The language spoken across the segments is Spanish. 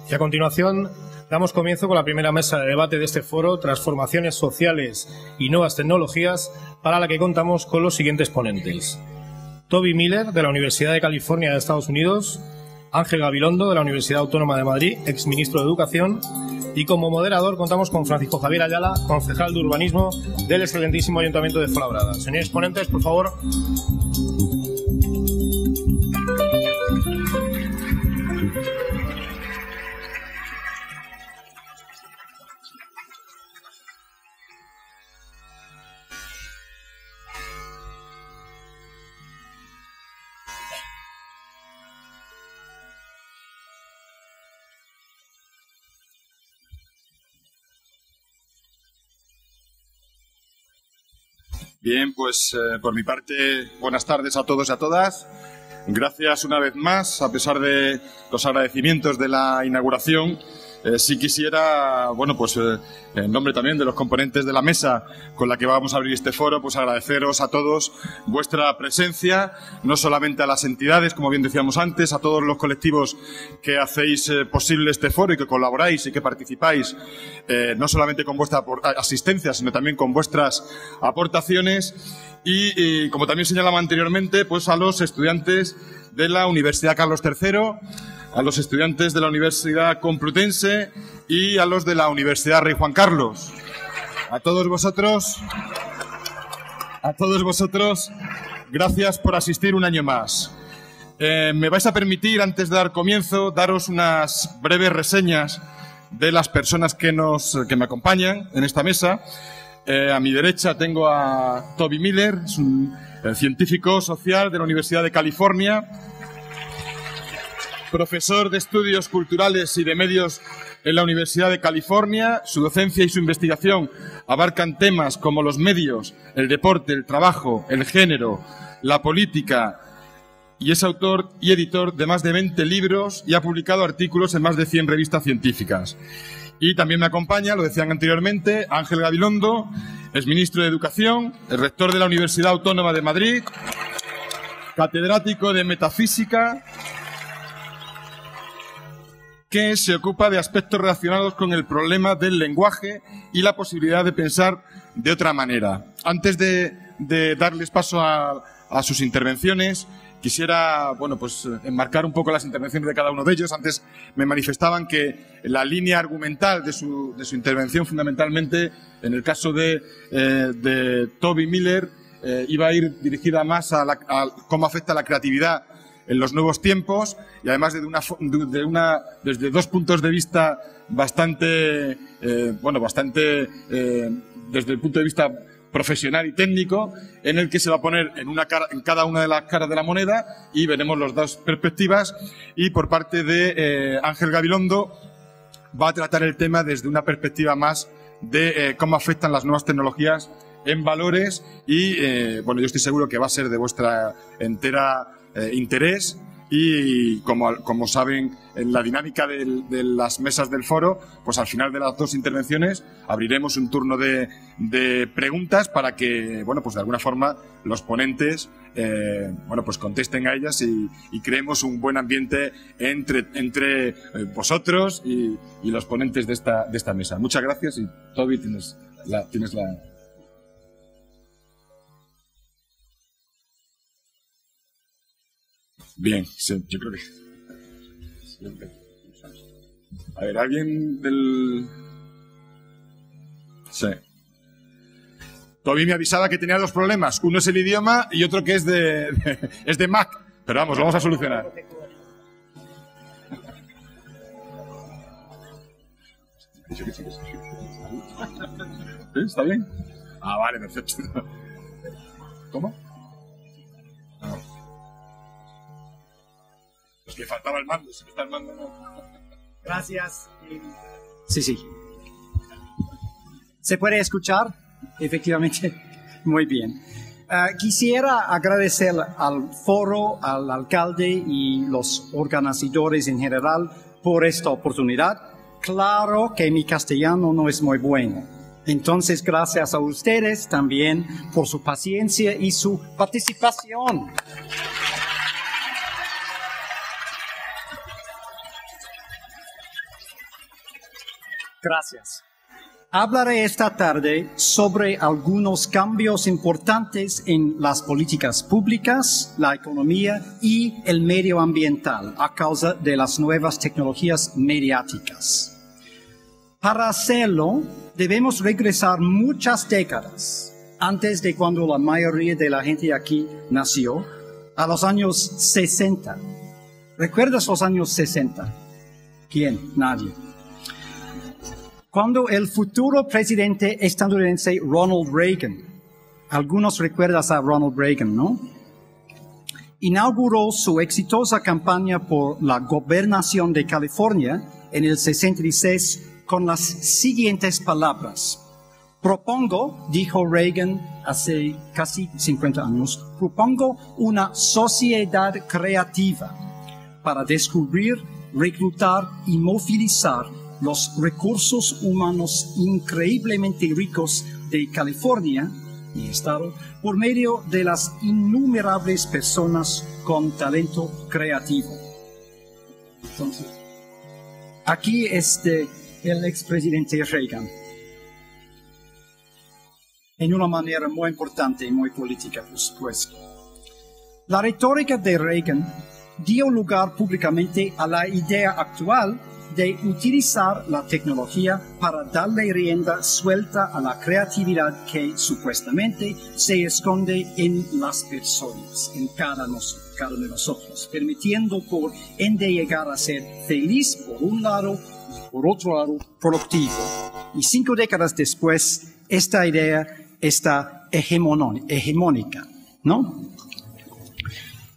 Y a continuación damos comienzo con la primera mesa de debate de este foro, Transformaciones Sociales y Nuevas Tecnologías, para la que contamos con los siguientes ponentes. Toby Miller, de la Universidad de California de Estados Unidos, Ángel Gabilondo, de la Universidad Autónoma de Madrid, exministro de Educación, y como moderador contamos con Francisco Javier Ayala, concejal de Urbanismo del excelentísimo Ayuntamiento de Fuenlabrada. Señores ponentes, por favor. Bien, pues por mi parte, buenas tardes a todos y a todas. Gracias una vez más, a pesar de los agradecimientos de la inauguración. Sí quisiera, bueno, pues en nombre también de los componentes de la mesa con la que vamos a abrir este foro, pues agradeceros a todos vuestra presencia, no solamente a las entidades, como bien decíamos antes, a todos los colectivos que hacéis posible este foro y que colaboráis y que participáis, no solamente con vuestra asistencia, sino también con vuestras aportaciones y como también señalaba anteriormente, pues a los estudiantes de la Universidad Carlos III, a los estudiantes de la Universidad Complutense y a los de la Universidad Rey Juan Carlos. A todos vosotros, gracias por asistir un año más. Me vais a permitir, antes de dar comienzo, daros unas breves reseñas de las personas que me acompañan en esta mesa. A mi derecha tengo a Toby Miller, es un científico social de la Universidad de California, profesor de Estudios Culturales y de Medios en la Universidad de California. Su docencia y su investigación abarcan temas como los medios, el deporte, el trabajo, el género, la política, y es autor y editor de más de 20 libros y ha publicado artículos en más de 100 revistas científicas. Y también me acompaña, lo decían anteriormente, Ángel Gabilondo, es ministro de Educación, el rector de la Universidad Autónoma de Madrid, catedrático de Metafísica, que se ocupa de aspectos relacionados con el problema del lenguaje y la posibilidad de pensar de otra manera. Antes de darles paso a sus intervenciones, quisiera, bueno, pues enmarcar un poco las intervenciones de cada uno de ellos. Antes me manifestaban que la línea argumental de su intervención, fundamentalmente, en el caso de Toby Miller, iba a ir dirigida más a cómo afecta la creatividad en los nuevos tiempos, y además desde dos puntos de vista bastante, desde el punto de vista profesional y técnico, en el que se va a poner en cada una de las caras de la moneda, y veremos las dos perspectivas. Y por parte de Ángel Gabilondo va a tratar el tema desde una perspectiva más de cómo afectan las nuevas tecnologías en valores, y bueno, yo estoy seguro que va a ser de vuestra entera interés. Y como saben, en la dinámica de las mesas del foro, pues al final de las dos intervenciones abriremos un turno de preguntas para que, bueno, pues de alguna forma los ponentes bueno, pues contesten a ellas y creemos un buen ambiente entre vosotros y los ponentes de esta mesa. Muchas gracias, y Toby, tienes la... Bien, sí, yo creo que... A ver, ¿alguien del...? Sí. Toby me avisaba que tenía dos problemas. Uno es el idioma y otro que es de Mac. Pero vamos, lo vamos a solucionar. ¿Sí? ¿Está bien? Ah, vale, perfecto. ¿Cómo? Es que faltaba el mando, si no está el mando, no. Gracias. Sí. ¿Se puede escuchar? Efectivamente, muy bien. Quisiera agradecer al foro, al alcalde y los organizadores en general por esta oportunidad. Claro que mi castellano no es muy bueno. Entonces, gracias a ustedes también por su paciencia y su participación. Gracias. Hablaré esta tarde sobre algunos cambios importantes en las políticas públicas, la economía y el medio ambiental a causa de las nuevas tecnologías mediáticas. Para hacerlo, debemos regresar muchas décadas antes de cuando la mayoría de la gente aquí nació, a los años 60. ¿Recuerdas los años 60? ¿Quién? Nadie. Cuando el futuro presidente estadounidense Ronald Reagan, algunos recuerdan a Ronald Reagan, ¿no? Inauguró su exitosa campaña por la gobernación de California en el 66 con las siguientes palabras. Propongo, dijo Reagan hace casi 50 años, propongo una sociedad creativa para descubrir, reclutar y movilizar los recursos humanos increíblemente ricos de California, mi estado, por medio de las innumerables personas con talento creativo. Entonces, aquí el expresidente Reagan, en una manera muy importante y muy política, por supuesto. La retórica de Reagan dio lugar públicamente a la idea actual de utilizar la tecnología para darle rienda suelta a la creatividad que supuestamente se esconde en las personas, en cada de nosotros, permitiendo por ende llegar a ser feliz por un lado y por otro lado productivo. Y 5 décadas después, esta idea está hegemónica, ¿no?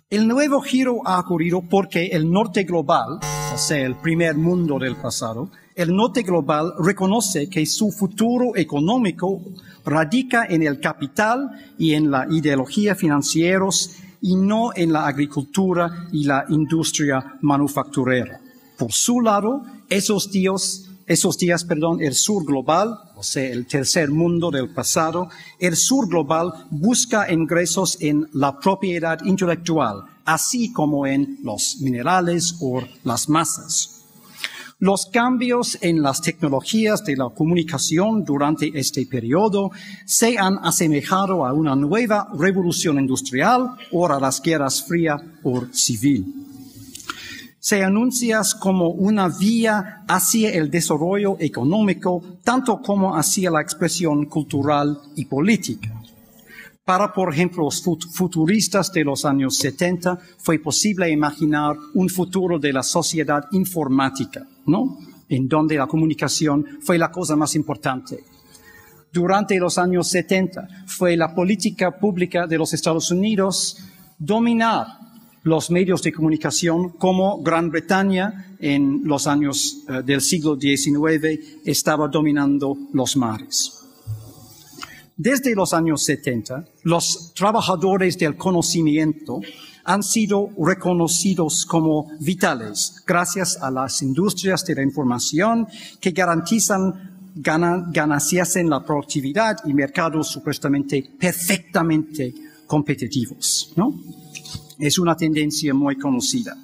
El nuevo giro ha ocurrido porque el norte global, o sea, el primer mundo del pasado, el norte global reconoce que su futuro económico radica en el capital y en la ideología financieros y no en la agricultura y la industria manufacturera. Por su lado, esos días, el sur global, o sea, el tercer mundo del pasado, el sur global busca ingresos en la propiedad intelectual, así como en los minerales o las masas. Los cambios en las tecnologías de la comunicación durante este periodo se han asemejado a una nueva revolución industrial o a las guerras fría o civil. Se anuncia como una vía hacia el desarrollo económico, tanto como hacia la expresión cultural y política. Para, por ejemplo, los futuristas de los años 70, fue posible imaginar un futuro de la sociedad informática, ¿no? En donde la comunicación fue la cosa más importante. Durante los años 70, fue la política pública de los Estados Unidos dominar los medios de comunicación, como Gran Bretaña en los años del siglo XIX estaba dominando los mares. Desde los años 70, los trabajadores del conocimiento han sido reconocidos como vitales gracias a las industrias de la información que garantizan ganancias en la productividad y mercados supuestamente perfectamente competitivos, ¿no? Es una tendencia muy conocida.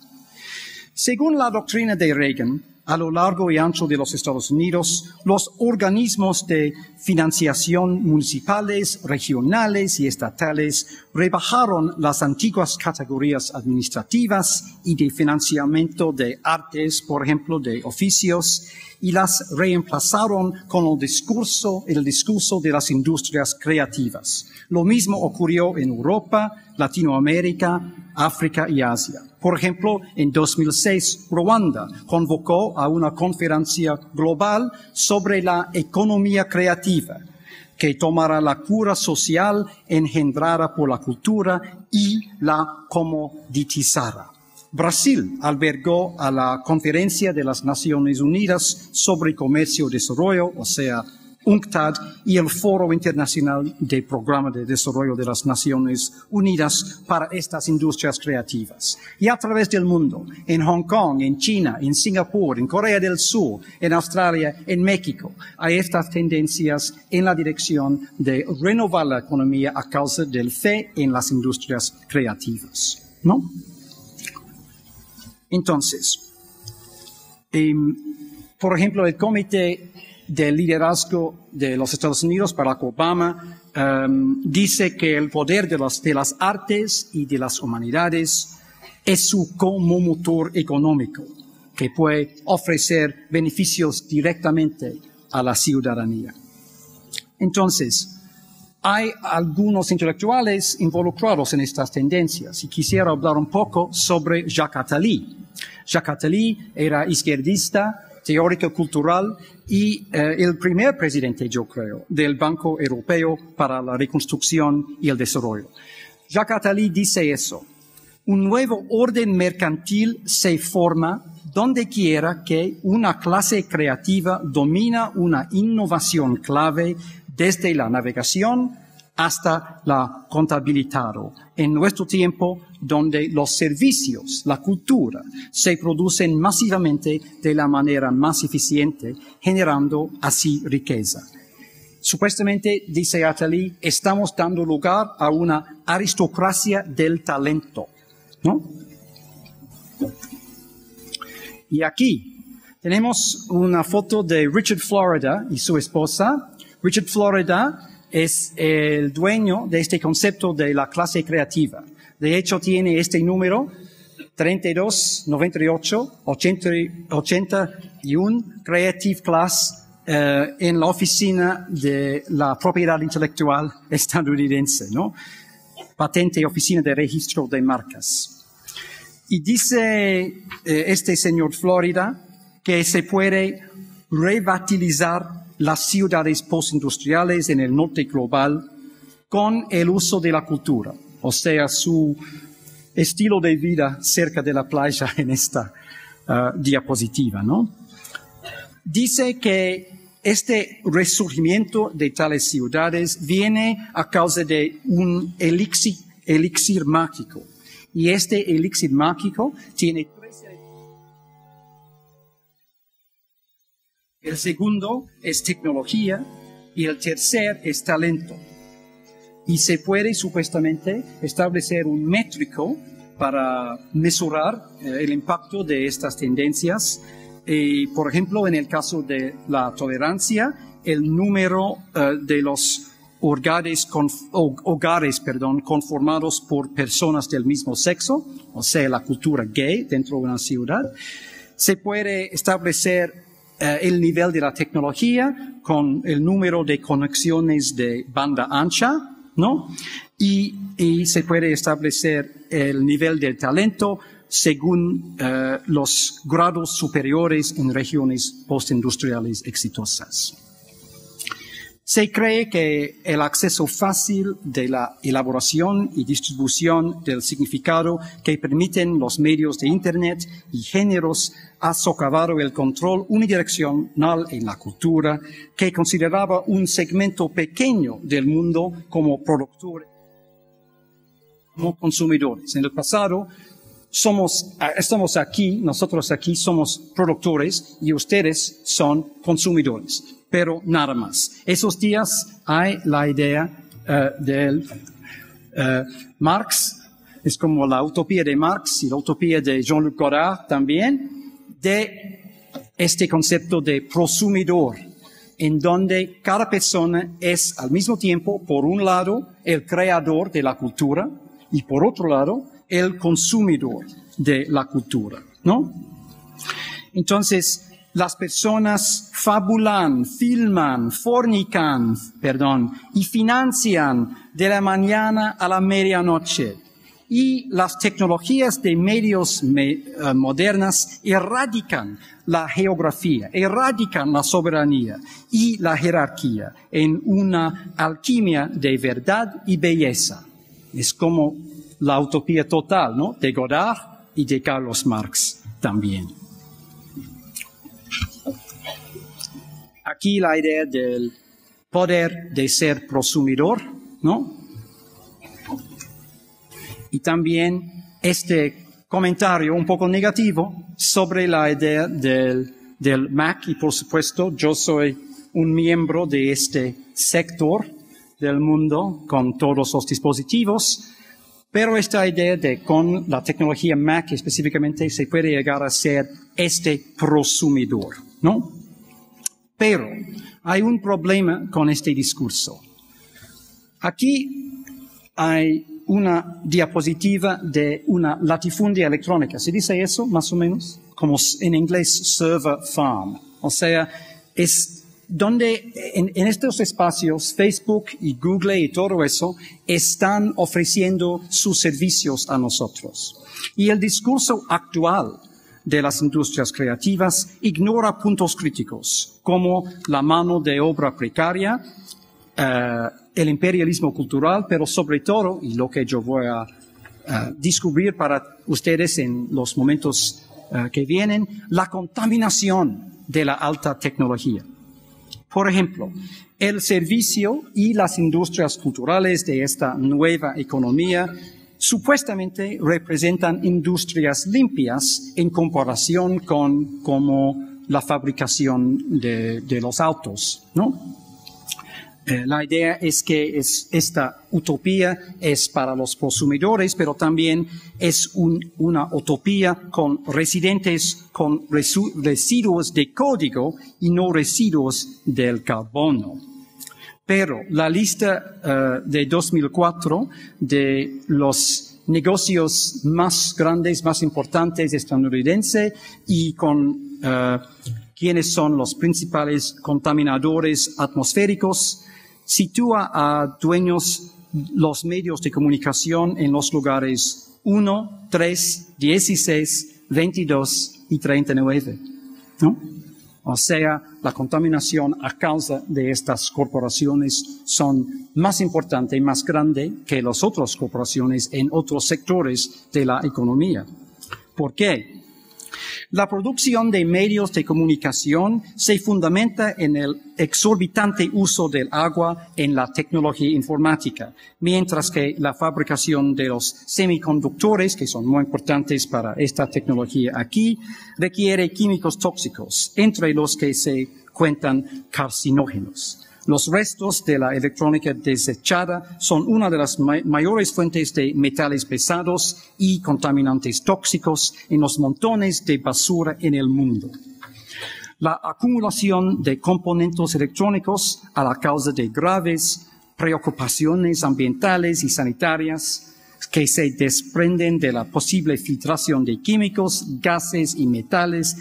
Según la doctrina de Reagan, a lo largo y ancho de los Estados Unidos, los organismos de financiación municipales, regionales y estatales rebajaron las antiguas categorías administrativas y de financiamiento de artes, por ejemplo, de oficios, y las reemplazaron con el discurso de las industrias creativas. Lo mismo ocurrió en Europa, Latinoamérica, África y Asia. Por ejemplo, en 2006, Ruanda convocó a una conferencia global sobre la economía creativa, que tomará la cura social engendrada por la cultura y la comoditizará. Brasil albergó a la Conferencia de las Naciones Unidas sobre Comercio y Desarrollo, o sea, UNCTAD, y el Foro Internacional del Programa de Desarrollo de las Naciones Unidas para estas industrias creativas. Y a través del mundo, en Hong Kong, en China, en Singapur, en Corea del Sur, en Australia, en México, hay estas tendencias en la dirección de renovar la economía a causa del fe en las industrias creativas, ¿no? Entonces, por ejemplo, el Comité del liderazgo de los Estados Unidos, Barack Obama, dice que el poder de las artes y de las humanidades es su comotor económico, que puede ofrecer beneficios directamente a la ciudadanía. Entonces, hay algunos intelectuales involucrados en estas tendencias y quisiera hablar un poco sobre Jacques Attali. Jacques Attali era izquierdista, teórico cultural y el primer presidente, yo creo, del Banco Europeo para la Reconstrucción y el Desarrollo. Jacques Attali dice eso: un nuevo orden mercantil se forma donde quiera que una clase creativa domina una innovación clave desde la navegación hasta la contabilidad, en nuestro tiempo donde los servicios, la cultura, se producen masivamente de la manera más eficiente, generando así riqueza. Supuestamente, dice Attali, estamos dando lugar a una aristocracia del talento, ¿no? Y aquí tenemos una foto de Richard Florida y su esposa. Richard Florida es el dueño de este concepto de la clase creativa. De hecho, tiene este número, 32, 98, 81, Creative Class, en la oficina de la propiedad intelectual estadounidense, ¿no? Patente, Oficina de Registro de Marcas. Y dice este señor Florida que se puede revitalizar las ciudades postindustriales en el norte global con el uso de la cultura, o sea, su estilo de vida cerca de la playa en esta diapositiva, ¿no? Dice que este resurgimiento de tales ciudades viene a causa de un elixir mágico. Y este elixir mágico tiene tres elementos. El segundo es tecnología y el tercer es talento. Y se puede supuestamente establecer un métrico para mesurar el impacto de estas tendencias. Por ejemplo, en el caso de la tolerancia, el número de los hogares conformados por personas del mismo sexo, o sea, la cultura gay dentro de una ciudad. Se puede establecer el nivel de la tecnología con el número de conexiones de banda ancha, ¿no? Y se puede establecer el nivel del talento según los grados superiores en regiones postindustriales exitosas. Se cree que el acceso fácil de la elaboración y distribución del significado que permiten los medios de Internet y géneros ha socavado el control unidireccional en la cultura, que consideraba un segmento pequeño del mundo como productores, como consumidores. En el pasado, estamos aquí, nosotros aquí somos productores y ustedes son consumidores, pero nada más. Esos días hay la idea del Marx, es como la utopía de Marx y la utopía de Jean-Luc Godard también, de este concepto de prosumidor, en donde cada persona es al mismo tiempo, por un lado, el creador de la cultura y por otro lado, el consumidor de la cultura, ¿no? Entonces, las personas fabulan, filman, fornican, y financian de la mañana a la medianoche. Y las tecnologías de medios modernas erradican la geografía, erradican la soberanía y la jerarquía en una alquimia de verdad y belleza. Es como la utopía total, ¿no? De Godard y de Carlos Marx también. Aquí la idea del poder de ser prosumidor, ¿no? Y también este comentario un poco negativo sobre la idea del Mac, y por supuesto yo soy un miembro de este sector del mundo con todos los dispositivos, pero esta idea de con la tecnología Mac específicamente se puede llegar a ser este prosumidor, ¿no? Pero hay un problema con este discurso. Aquí hay una diapositiva de una latifundia electrónica. ¿Se dice eso, más o menos? Como en inglés, server farm. O sea, es donde en estos espacios Facebook y Google y todo eso están ofreciendo sus servicios a nosotros. Y el discurso actual de las industrias creativas ignora puntos críticos, como la mano de obra precaria, el imperialismo cultural, pero sobre todo, y lo que yo voy a descubrir para ustedes en los momentos que vienen, la contaminación de la alta tecnología. Por ejemplo, el servicio y las industrias culturales de esta nueva economía supuestamente representan industrias limpias en comparación con como la fabricación de los autos, ¿no? La idea es que esta utopía es para los consumidores, pero también es una utopía con residentes con residuos de código y no residuos del carbono. Pero la lista de 2004 de los negocios más grandes, más importantes estadounidenses y con quiénes son los principales contaminadores atmosféricos, sitúa a dueños los medios de comunicación en los lugares 1, 3, 16, 22 y 39, ¿no? O sea, la contaminación a causa de estas corporaciones son más importante y más grande que las otras corporaciones en otros sectores de la economía. ¿Por qué? La producción de medios de comunicación se fundamenta en el exorbitante uso del agua en la tecnología informática, mientras que la fabricación de los semiconductores, que son muy importantes para esta tecnología aquí, requiere químicos tóxicos, entre los que se cuentan carcinógenos. Los restos de la electrónica desechada son una de las mayores fuentes de metales pesados y contaminantes tóxicos en los montones de basura en el mundo. La acumulación de componentes electrónicos a la causa de graves preocupaciones ambientales y sanitarias que se desprenden de la posible filtración de químicos, gases y metales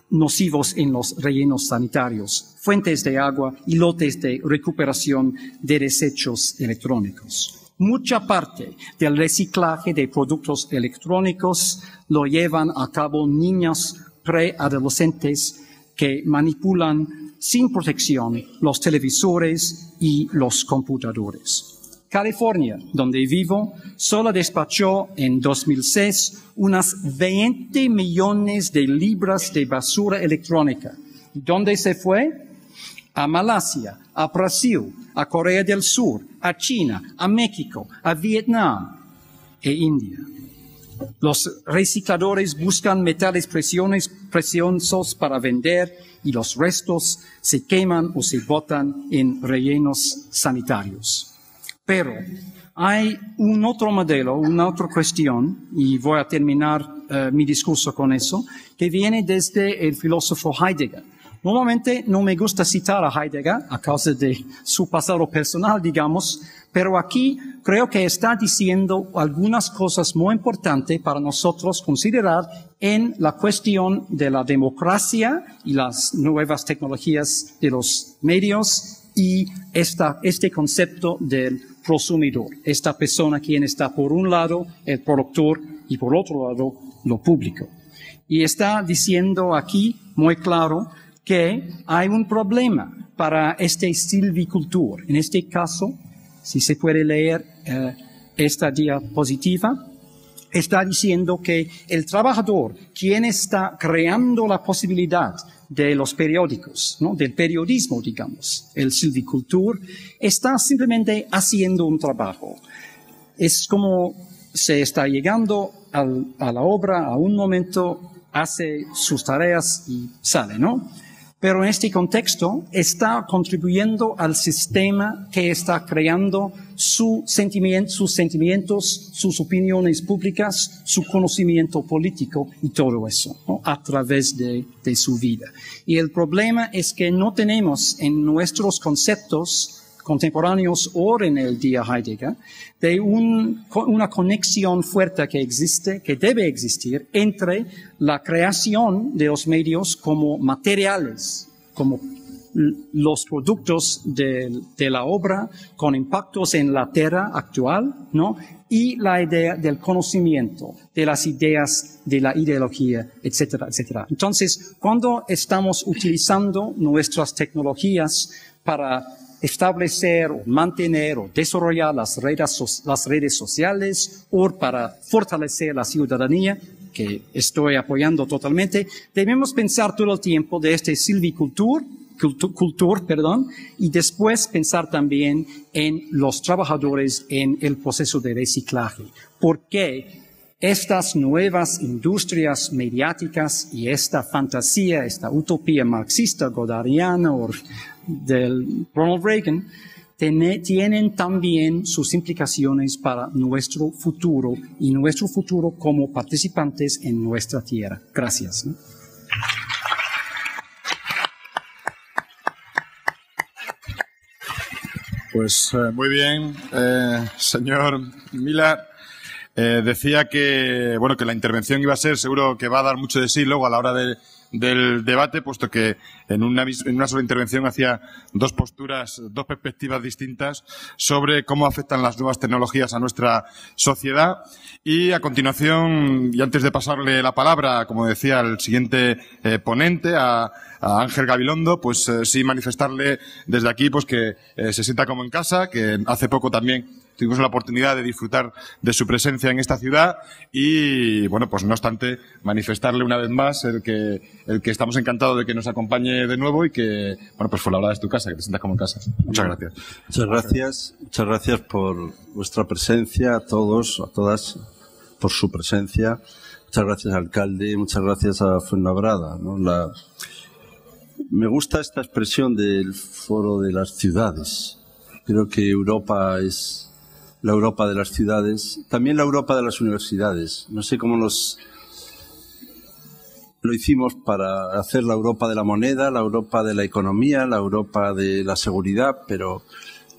nocivos en los rellenos sanitarios, fuentes de agua y lotes de recuperación de desechos electrónicos. Mucha parte del reciclaje de productos electrónicos lo llevan a cabo niños preadolescentes que manipulan sin protección los televisores y los computadores. California, donde vivo, solo despachó en 2006 unas 20 millones de libras de basura electrónica. ¿Dónde se fue? A Malasia, a Brasil, a Corea del Sur, a China, a México, a Vietnam e India. Los recicladores buscan metales preciosos para vender y los restos se queman o se botan en rellenos sanitarios. Pero hay un otro modelo, una otra cuestión, y voy a terminar mi discurso con eso, que viene desde el filósofo Heidegger. Normalmente no me gusta citar a Heidegger a causa de su pasado personal, digamos, pero aquí creo que está diciendo algunas cosas muy importantes para nosotros considerar en la cuestión de la democracia y las nuevas tecnologías de los medios y este concepto del prosumidor, esta persona quien está por un lado el productor y por otro lado lo público. Y está diciendo aquí muy claro que hay un problema para este silvicultor. En este caso, si se puede leer esta diapositiva, está diciendo que el trabajador, quien está creando la posibilidad de los periódicos, ¿no? Del periodismo, digamos, el silvicultor, está simplemente haciendo un trabajo. Es como se está llegando a la obra, a un momento, hace sus tareas y sale, ¿no? pero en este contexto está contribuyendo al sistema que está creando sus sentimientos, sus opiniones públicas, su conocimiento político y todo eso, ¿no? A través de su vida. Y el problema es que no tenemos en nuestros conceptos contemporáneos o en el día Heidegger, de una conexión fuerte que existe, que debe existir, entre la creación de los medios como materiales, como los productos de la obra, con impactos en la tierra actual, ¿no? Y la idea del conocimiento, de las ideas, de la ideología, etcétera, etcétera. Entonces, cuando estamos utilizando nuestras tecnologías para establecer o mantener o desarrollar las redes sociales o para fortalecer la ciudadanía, que estoy apoyando totalmente, debemos pensar todo el tiempo de este silvicultura, y después pensar también en los trabajadores en el proceso de reciclaje. Porque estas nuevas industrias mediáticas y esta fantasía, esta utopía marxista, godardiana o del Ronald Reagan, tienen también sus implicaciones para nuestro futuro y nuestro futuro como participantes en nuestra tierra. Gracias, ¿no? Pues muy bien, señor Miller. Decía que, bueno, que la intervención iba a ser, seguro que va a dar mucho de sí luego a la hora del debate, puesto que en una sola intervención hacía dos posturas, dos perspectivas distintas sobre cómo afectan las nuevas tecnologías a nuestra sociedad. Y a continuación, y antes de pasarle la palabra, como decía, al siguiente ponente, a Ángel Gabilondo, pues sí manifestarle desde aquí pues que se sienta como en casa, que hace poco también tuvimos la oportunidad de disfrutar de su presencia en esta ciudad y, bueno, pues no obstante, manifestarle una vez más el que estamos encantados de que nos acompañe de nuevo y que, bueno, pues Fuenlabrada es tu casa, que te sientas como en casa. Muchas gracias. Muchas gracias por vuestra presencia, a todos, a todas, por su presencia. Muchas gracias, alcalde, muchas gracias a Fuenlabrada, ¿no? Me gusta esta expresión del Foro de las Ciudades. Creo que Europa es la Europa de las ciudades, también la Europa de las universidades. No sé cómo lo hicimos para hacer la Europa de la moneda, la Europa de la economía, la Europa de la seguridad, pero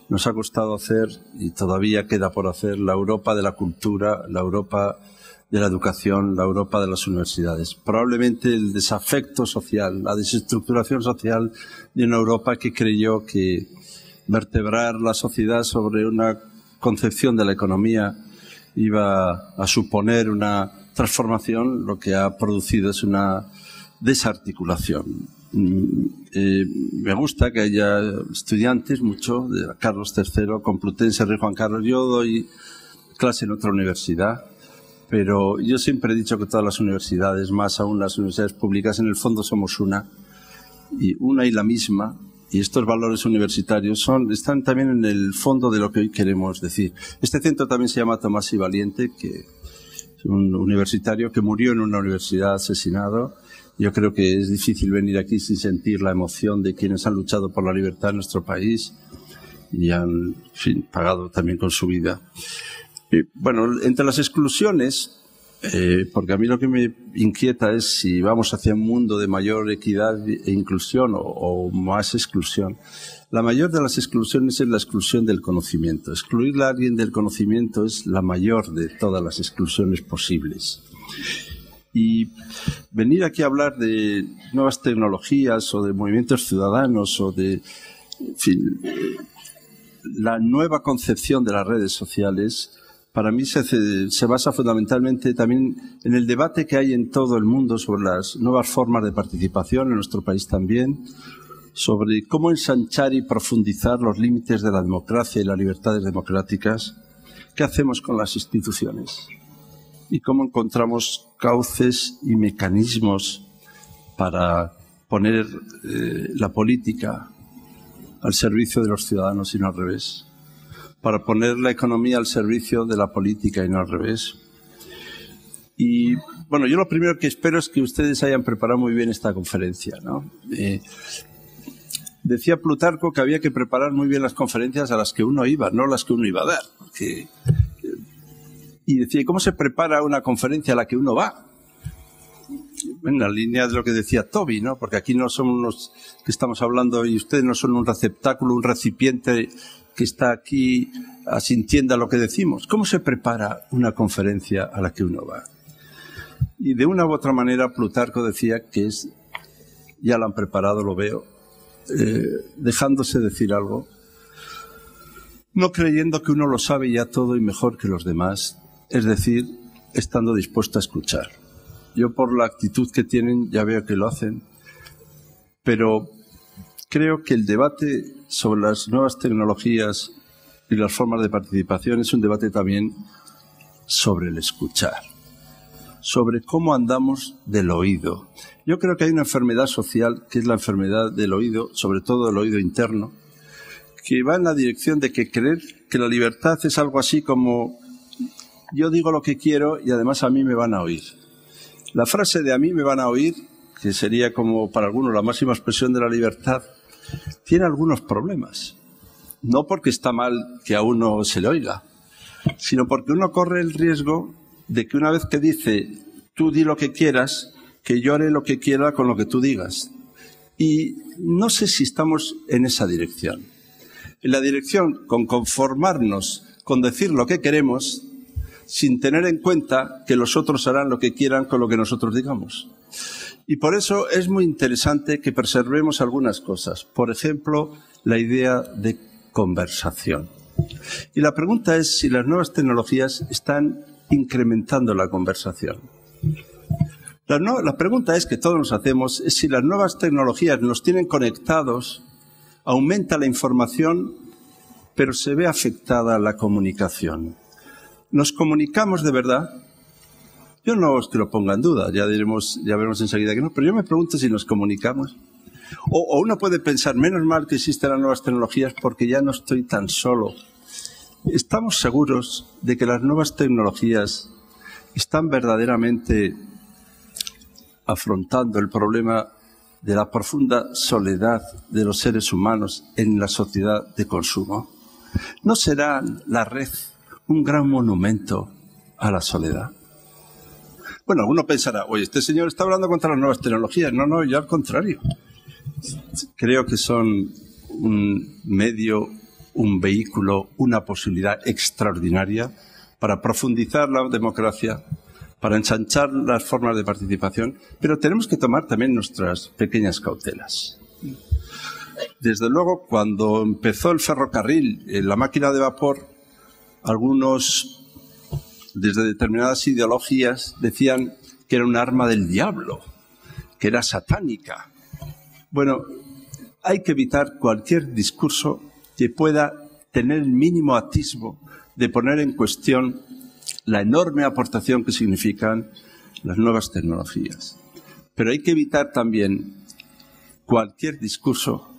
nos ha costado hacer, y todavía queda por hacer, la Europa de la cultura, la Europa de la educación, la Europa de las universidades. Probablemente el desafecto social, la desestructuración social de una Europa que creyó que vertebrar la sociedad sobre una concepción de la economía iba a suponer una transformación, lo que ha producido es una desarticulación. Me gusta que haya estudiantes, mucho, de Carlos III, Complutense, Rey Juan Carlos. Yo doy clase en otra universidad, pero yo siempre he dicho que todas las universidades, más aún las universidades públicas, en el fondo somos una y la misma. Y estos valores universitarios están también en el fondo de lo que hoy queremos decir. Este centro también se llama Tomás y Valiente, que es un universitario que murió en una universidad asesinado. Yo creo que es difícil venir aquí sin sentir la emoción de quienes han luchado por la libertad en nuestro país y han, en fin, pagado también con su vida. Y, bueno, entre las exclusiones, porque a mí lo que me inquieta es si vamos hacia un mundo de mayor equidad e inclusión o más exclusión. La mayor de las exclusiones es la exclusión del conocimiento. Excluir a alguien del conocimiento es la mayor de todas las exclusiones posibles. Y venir aquí a hablar de nuevas tecnologías o de movimientos ciudadanos o de, en fin, la nueva concepción de las redes sociales, para mí se basa fundamentalmente también en el debate que hay en todo el mundo sobre las nuevas formas de participación, en nuestro país también, sobre cómo ensanchar y profundizar los límites de la democracia y las libertades democráticas. ¿Qué hacemos con las instituciones? Y cómo encontramos cauces y mecanismos para poner la política al servicio de los ciudadanos y no al revés. Para poner la economía al servicio de la política y no al revés. Y bueno, yo lo primero que espero es que ustedes hayan preparado muy bien esta conferencia, ¿no? Decía Plutarco que había que preparar muy bien las conferencias a las que uno iba, no las que uno iba a dar. Y decía, ¿cómo se prepara una conferencia a la que uno va? En la línea de lo que decía Toby, ¿no? Porque aquí no somos los que estamos hablando y ustedes no son un receptáculo, un recipiente que está aquí asintiendo a lo que decimos. ¿Cómo se prepara una conferencia a la que uno va? Y de una u otra manera Plutarco decía que ya la han preparado, lo veo, dejándose decir algo, no creyendo que uno lo sabe ya todo y mejor que los demás, es decir, estando dispuesto a escuchar. Yo por la actitud que tienen ya veo que lo hacen, pero creo que el debate sobre las nuevas tecnologías y las formas de participación es un debate también sobre el escuchar, sobre cómo andamos del oído. Yo creo que hay una enfermedad social que es la enfermedad del oído, sobre todo del oído interno, que va en la dirección de que creer que la libertad es algo así como yo digo lo que quiero y además a mí me van a oír. La frase de a mí me van a oír, que sería como para algunos la máxima expresión de la libertad, tiene algunos problemas. No porque está mal que a uno se le oiga, sino porque uno corre el riesgo de que una vez que dice tú di lo que quieras, que yo haré lo que quiera con lo que tú digas. Y no sé si estamos en esa dirección. En la dirección con conformarnos con decir lo que queremos, sin tener en cuenta que los otros harán lo que quieran con lo que nosotros digamos. Y por eso es muy interesante que preservemos algunas cosas. Por ejemplo, la idea de conversación. Y la pregunta es si las nuevas tecnologías están incrementando la conversación. La pregunta es que todos nos hacemos es si las nuevas tecnologías nos tienen conectados, aumenta la información, pero se ve afectada la comunicación. ¿Nos comunicamos de verdad? Yo no es que lo ponga en duda, ya veremos enseguida que no, pero yo me pregunto si nos comunicamos. O uno puede pensar, menos mal que existen las nuevas tecnologías porque ya no estoy tan solo. ¿Estamos seguros de que las nuevas tecnologías están verdaderamente afrontando el problema de la profunda soledad de los seres humanos en la sociedad de consumo? ¿No será la red un gran monumento a la soledad? Bueno, alguno pensará, oye, este señor está hablando contra las nuevas tecnologías. No, yo al contrario. Creo que son un medio, un vehículo, una posibilidad extraordinaria para profundizar la democracia, para ensanchar las formas de participación, pero tenemos que tomar también nuestras pequeñas cautelas. Desde luego, cuando empezó el ferrocarril, la máquina de vapor, algunos, desde determinadas ideologías, decían que era un arma del diablo, que era satánica. Bueno, hay que evitar cualquier discurso que pueda tener el mínimo atisbo de poner en cuestión la enorme aportación que significan las nuevas tecnologías. Pero hay que evitar también cualquier discurso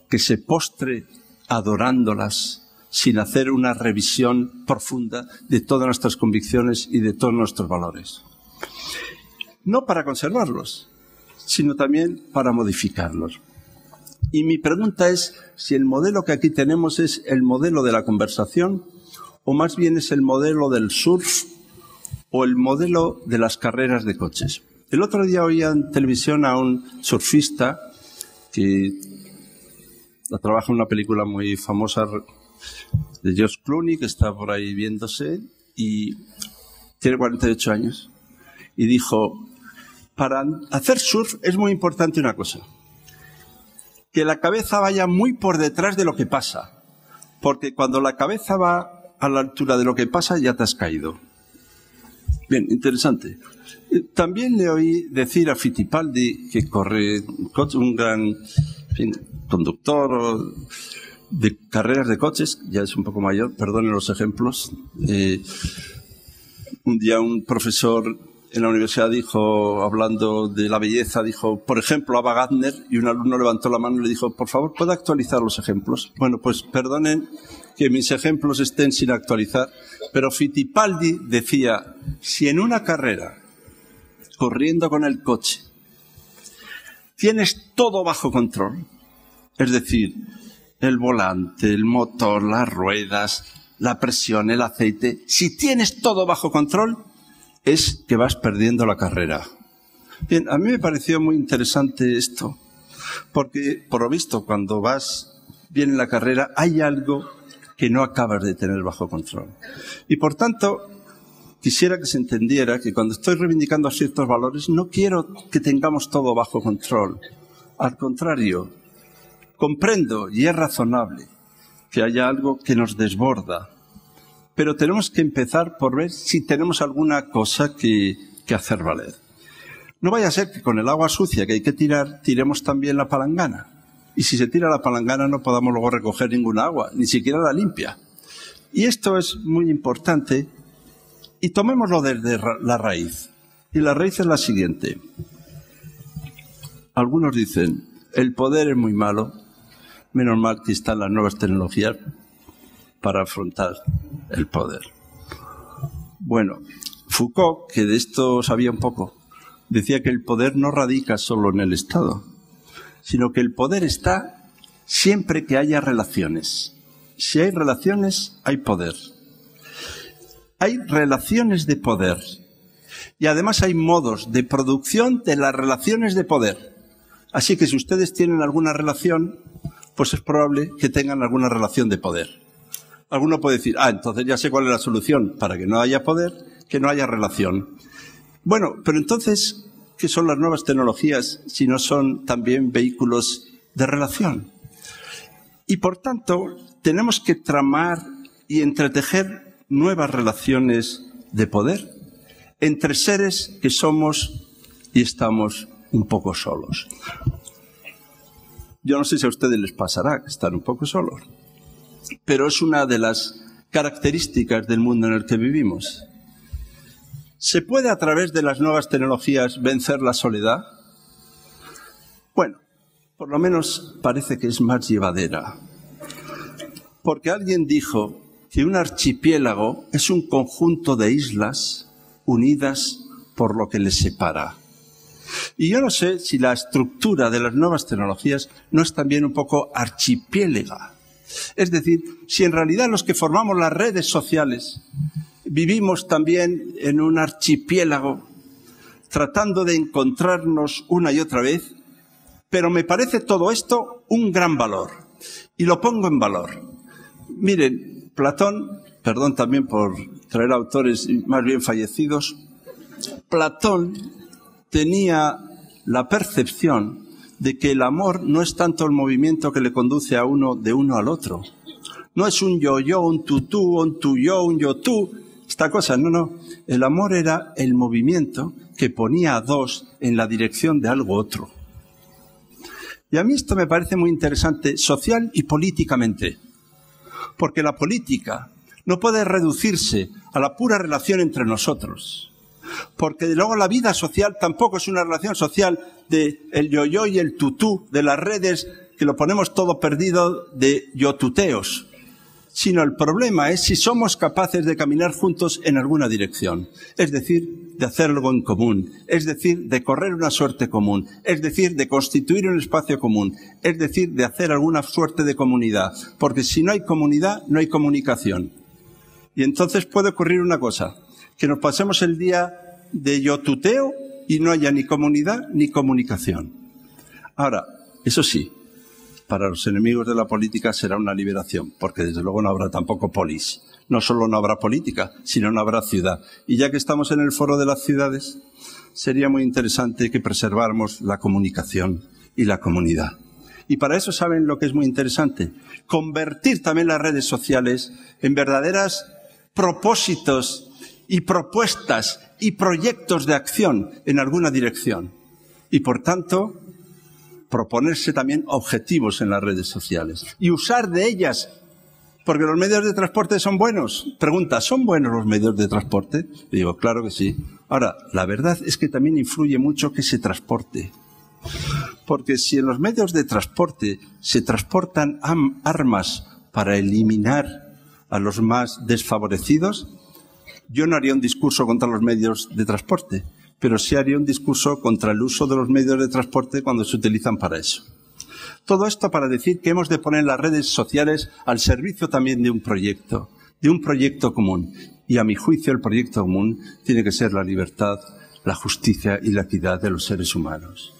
que se postre adorándolas sin hacer una revisión profunda de todas nuestras convicciones y de todos nuestros valores. No para conservarlos, sino también para modificarlos. Y mi pregunta es si el modelo que aquí tenemos es el modelo de la conversación o más bien es el modelo del surf o el modelo de las carreras de coches. El otro día oía en televisión a un surfista que trabaja en una película muy famosa de George Clooney, que está por ahí viéndose, y tiene 48 años. Y dijo, para hacer surf es muy importante una cosa, que la cabeza vaya muy por detrás de lo que pasa, porque cuando la cabeza va a la altura de lo que pasa ya te has caído. Bien, interesante. También le oí decir a Fittipaldi, que corre un gran conductor de carreras de coches, ya es un poco mayor, perdonen los ejemplos. Un día un profesor en la universidad dijo, hablando de la belleza, dijo, por ejemplo, Ava Gardner, y un alumno levantó la mano y le dijo, por favor, ¿puede actualizar los ejemplos? Bueno, pues perdonen que mis ejemplos estén sin actualizar, pero Fittipaldi decía si en una carrera, corriendo con el coche, tienes todo bajo control, es decir, el volante, el motor, las ruedas, la presión, el aceite, si tienes todo bajo control, es que vas perdiendo la carrera. Bien, a mí me pareció muy interesante esto, porque, por lo visto, cuando vas bien en la carrera, hay algo que no acabas de tener bajo control. Y, por tanto, quisiera que se entendiera que cuando estoy reivindicando ciertos valores, no quiero que tengamos todo bajo control. Al contrario, comprendo, y es razonable, que haya algo que nos desborda, pero tenemos que empezar por ver si tenemos alguna cosa que hacer valer. No vaya a ser que con el agua sucia que hay que tirar, tiremos también la palangana. Y si se tira la palangana no podamos luego recoger ninguna agua, ni siquiera la limpia. Y esto es muy importante, y tomémoslo desde la raíz. Y la raíz es la siguiente. Algunos dicen, el poder es muy malo, menos mal que están las nuevas tecnologías para afrontar el poder. Bueno, Foucault, que de esto sabía un poco, decía que el poder no radica solo en el Estado, sino que el poder está siempre que haya relaciones. Si hay relaciones, hay poder. Hay relaciones de poder. Y además hay modos de producción de las relaciones de poder. Así que si ustedes tienen alguna relación, pues es probable que tengan alguna relación de poder. Alguno puede decir, entonces ya sé cuál es la solución para que no haya poder, que no haya relación. Bueno, pero entonces, ¿qué son las nuevas tecnologías si no son también vehículos de relación? Y por tanto, tenemos que tramar y entretejer nuevas relaciones de poder entre seres que somos y estamos un poco solos. Yo no sé si a ustedes les pasará que están un poco solos, pero es una de las características del mundo en el que vivimos. ¿Se puede a través de las nuevas tecnologías vencer la soledad? Bueno, por lo menos parece que es más llevadera. Porque alguien dijo que un archipiélago es un conjunto de islas unidas por lo que les separa. Y yo no sé si la estructura de las nuevas tecnologías no es también un poco archipiélega. Es decir, si en realidad los que formamos las redes sociales vivimos también en un archipiélago tratando de encontrarnos una y otra vez, pero me parece todo esto un gran valor. Y lo pongo en valor. Miren, Platón, perdón también por traer autores más bien fallecidos, Platón tenía la percepción de que el amor no es tanto el movimiento que le conduce a uno de uno al otro. No es un yo-yo, un tú-tú, un tú-yo, un yo-tú, esta cosa, no. El amor era el movimiento que ponía a dos en la dirección de algo otro. Y a mí esto me parece muy interesante social y políticamente, porque la política no puede reducirse a la pura relación entre nosotros. Porque luego la vida social tampoco es una relación social de el yo-yo y el tutú, de las redes que lo ponemos todo perdido de yo-tuteos. Sino el problema es si somos capaces de caminar juntos en alguna dirección. Es decir, de hacer algo en común. Es decir, de correr una suerte común. Es decir, de constituir un espacio común. Es decir, de hacer alguna suerte de comunidad. Porque si no hay comunidad, no hay comunicación. Y entonces puede ocurrir una cosa, que nos pasemos el día de yo-tuteo y no haya ni comunidad ni comunicación. Ahora, eso sí, para los enemigos de la política será una liberación, porque desde luego no habrá tampoco polis. No solo no habrá política, sino no habrá ciudad. Y ya que estamos en el foro de las ciudades, sería muy interesante que preserváramos la comunicación y la comunidad. Y para eso, ¿saben lo que es muy interesante? Convertir también las redes sociales en verdaderas propósitos y propuestas y proyectos de acción en alguna dirección. Y por tanto, proponerse también objetivos en las redes sociales y usar de ellas, porque los medios de transporte son buenos. Pregunta, ¿son buenos los medios de transporte? Le digo, claro que sí. Ahora, la verdad es que también influye mucho que se transporte. Porque si en los medios de transporte se transportan armas para eliminar a los más desfavorecidos, Yo no haría un discurso contra los medios de transporte, pero sí haría un discurso contra el uso de los medios de transporte cuando se utilizan para eso. Todo esto para decir que hemos de poner las redes sociales al servicio también de un proyecto común. Y a mi juicio el proyecto común tiene que ser la libertad, la justicia y la equidad de los seres humanos.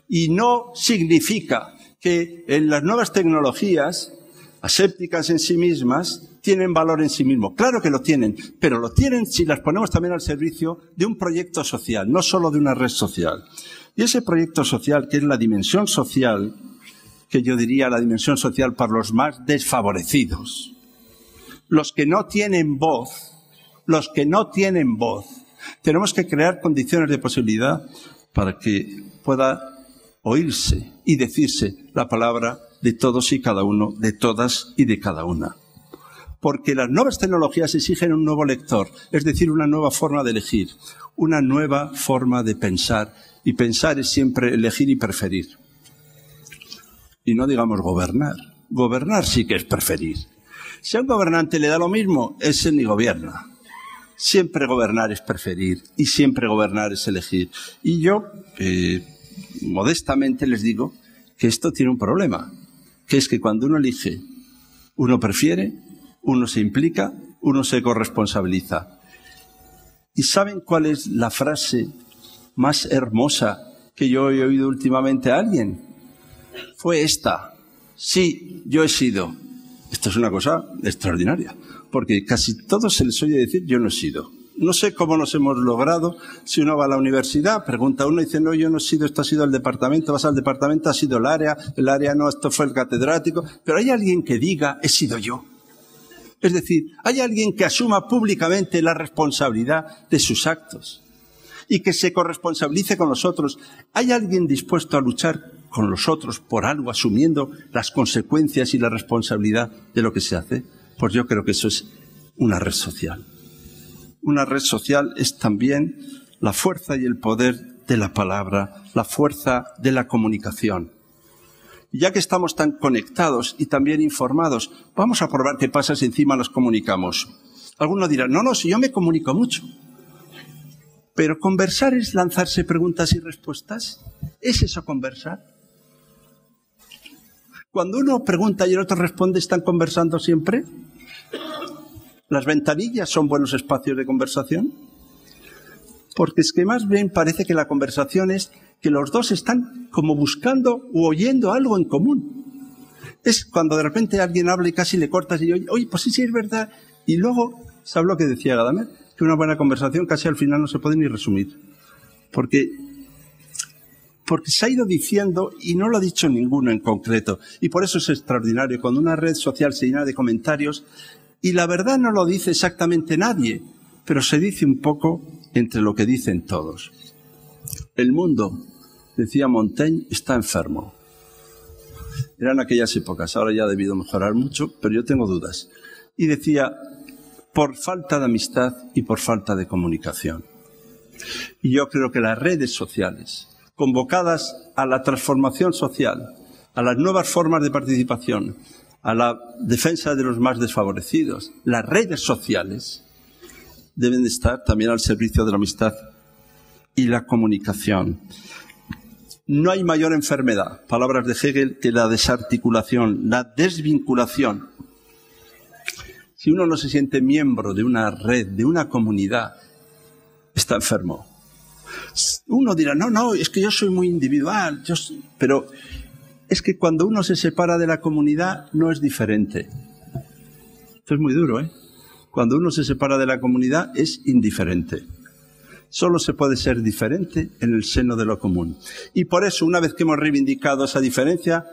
Y no significa que en las nuevas tecnologías, asépticas en sí mismas, tienen valor en sí mismo. Claro que lo tienen, pero lo tienen si las ponemos también al servicio de un proyecto social, no solo de una red social. Y ese proyecto social, que es la dimensión social, que yo diría la dimensión social para los más desfavorecidos, los que no tienen voz, tenemos que crear condiciones de posibilidad para que pueda oírse y decirse la palabra de todos y cada uno, de todas y de cada una. Porque las nuevas tecnologías exigen un nuevo lector, es decir, una nueva forma de elegir, una nueva forma de pensar. Y pensar es siempre elegir y preferir. Y no digamos gobernar. Gobernar sí que es preferir. Si a un gobernante le da lo mismo, ese ni gobierna. Siempre gobernar es preferir y siempre gobernar es elegir. Y yo, modestamente les digo que esto tiene un problema, que es que cuando uno elige, uno prefiere, uno se implica, uno se corresponsabiliza. ¿Y saben cuál es la frase más hermosa que yo he oído últimamente a alguien? Fue esta: sí, yo he sido. Esto es una cosa extraordinaria, porque casi todos se les oye decir yo no he sido. No sé cómo nos hemos logrado. Si uno va a la universidad, pregunta uno y dice, no, yo no he sido, esto ha sido el departamento, vas al departamento, ha sido el área no, esto fue el catedrático. Pero hay alguien que diga, he sido yo. Es decir, hay alguien que asuma públicamente la responsabilidad de sus actos y que se corresponsabilice con los otros. ¿Hay alguien dispuesto a luchar con los otros por algo, asumiendo las consecuencias y la responsabilidad de lo que se hace? Pues yo creo que eso es una red social. Una red social es también la fuerza y el poder de la palabra, la fuerza de la comunicación. Y ya que estamos tan conectados y también informados, vamos a probar qué pasa si encima nos comunicamos. Algunos dirán, no, si yo me comunico mucho. Pero conversar es lanzarse preguntas y respuestas. ¿Es eso conversar? Cuando uno pregunta y el otro responde, ¿están conversando siempre? ¿Las ventanillas son buenos espacios de conversación? Porque es que más bien parece que la conversación es que los dos están como buscando u oyendo algo en común. Es cuando de repente alguien habla y casi le cortas y oye, pues sí, es verdad. Y luego, ¿sabes lo que decía Gadamer? Que una buena conversación casi al final no se puede ni resumir. Porque se ha ido diciendo y no lo ha dicho ninguno en concreto. Y por eso es extraordinario cuando una red social se llena de comentarios y la verdad no lo dice exactamente nadie, pero se dice un poco entre lo que dicen todos. El mundo, decía Montaigne, está enfermo. Eran aquellas épocas, ahora ya ha debido mejorar mucho, pero yo tengo dudas. Y decía, por falta de amistad y por falta de comunicación. Y yo creo que las redes sociales, convocadas a la transformación social, a las nuevas formas de participación, a la defensa de los más desfavorecidos, las redes sociales deben de estar también al servicio de la amistad y la comunicación. No hay mayor enfermedad, palabras de Hegel, que la desarticulación, la desvinculación. Si uno no se siente miembro de una red, de una comunidad, está enfermo. Uno dirá, no, es que yo soy muy individual, pero es que cuando uno se separa de la comunidad no es diferente. Esto es muy duro, ¿eh? Cuando uno se separa de la comunidad es indiferente. Solo se puede ser diferente en el seno de lo común. Y por eso, una vez que hemos reivindicado esa diferencia,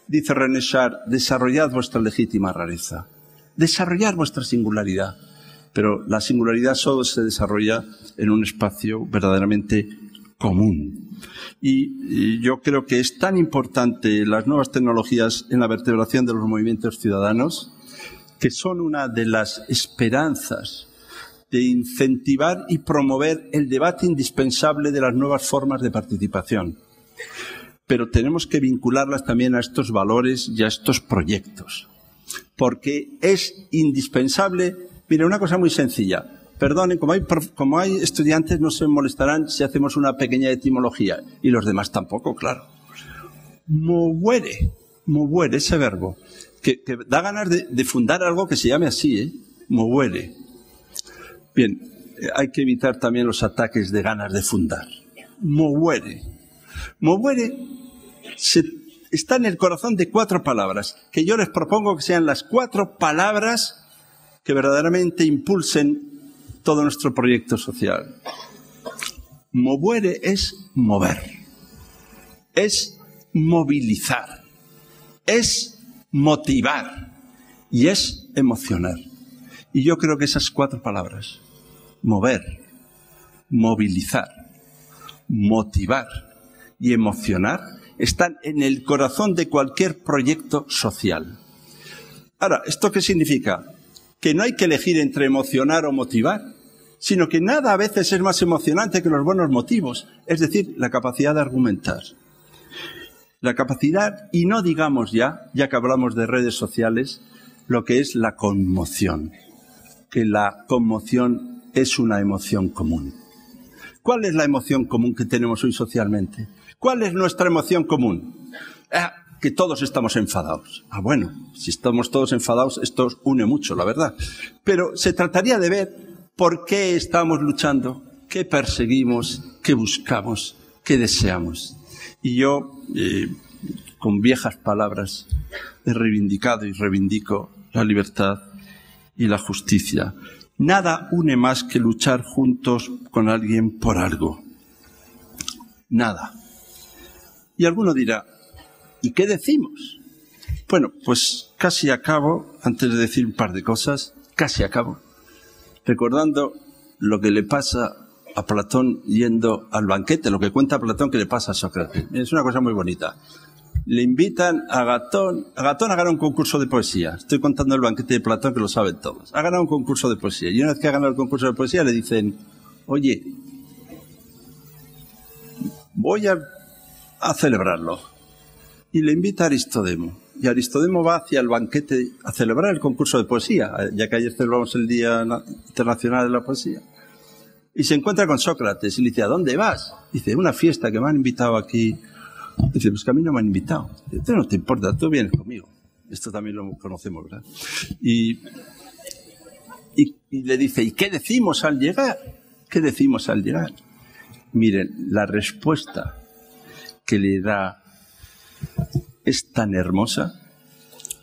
dice René Char, desarrollad vuestra legítima rareza. Desarrollar vuestra singularidad. Pero la singularidad solo se desarrolla en un espacio verdaderamente común. Y yo creo que es tan importante las nuevas tecnologías en la vertebración de los movimientos ciudadanos, que son una de las esperanzas de incentivar y promover el debate indispensable de las nuevas formas de participación. Pero tenemos que vincularlas también a estos valores y a estos proyectos. Porque es indispensable, mire, una cosa muy sencilla, perdonen, como hay estudiantes, no se molestarán si hacemos una pequeña etimología, y los demás tampoco, claro. Movuere, ese verbo, que da ganas de fundar algo que se llame así, movuere. Bien, hay que evitar también los ataques de ganas de fundar. Movuere. Movuere está en el corazón de 4 palabras, que yo les propongo que sean las 4 palabras que verdaderamente impulsen todo nuestro proyecto social. Movuere es mover, es movilizar, es motivar y es emocionar. Y yo creo que esas 4 palabras, mover, movilizar, motivar y emocionar, están en el corazón de cualquier proyecto social. Ahora, ¿esto qué significa? Que no hay que elegir entre emocionar o motivar, sino que nada a veces es más emocionante que los buenos motivos, es decir, la capacidad de argumentar. La capacidad, y no digamos ya que hablamos de redes sociales, lo que es la conmoción, que la conmoción es una emoción común. ¿Cuál es la emoción común que tenemos hoy socialmente? ¿Cuál es nuestra emoción común? Que todos estamos enfadados. Bueno, si estamos todos enfadados, esto une mucho, la verdad. Pero se trataría de ver por qué estamos luchando, qué perseguimos, qué buscamos, qué deseamos. Y yo, con viejas palabras, he reivindicado y reivindico la libertad y la justicia. Nada une más que luchar juntos con alguien por algo. Nada. Y alguno dirá, ¿y qué decimos? Bueno, pues casi acabo, antes de decir un par de cosas, casi acabo, recordando lo que le pasa a Platón yendo al banquete, lo que cuenta Platón que le pasa a Sócrates. Es una cosa muy bonita. Le invitan a Agatón a ganar un concurso de poesía. Estoy contando el banquete de Platón, que lo saben todos. Ha ganado un concurso de poesía. Y una vez que ha ganado el concurso de poesía, le dicen, oye, voy a celebrarlo. Y le invita a Aristodemo. Y Aristodemo va hacia el banquete a celebrar el concurso de poesía, ya que ayer celebramos el Día Internacional de la Poesía. Y se encuentra con Sócrates y le dice, ¿a dónde vas? Dice, una fiesta que me han invitado aquí. Dice, pues que a mí no me han invitado. Dice, no te importa, tú vienes conmigo. Esto también lo conocemos, ¿verdad? Y le dice, ¿y qué decimos al llegar? ¿Qué decimos al llegar? Miren, la respuesta que le da es tan hermosa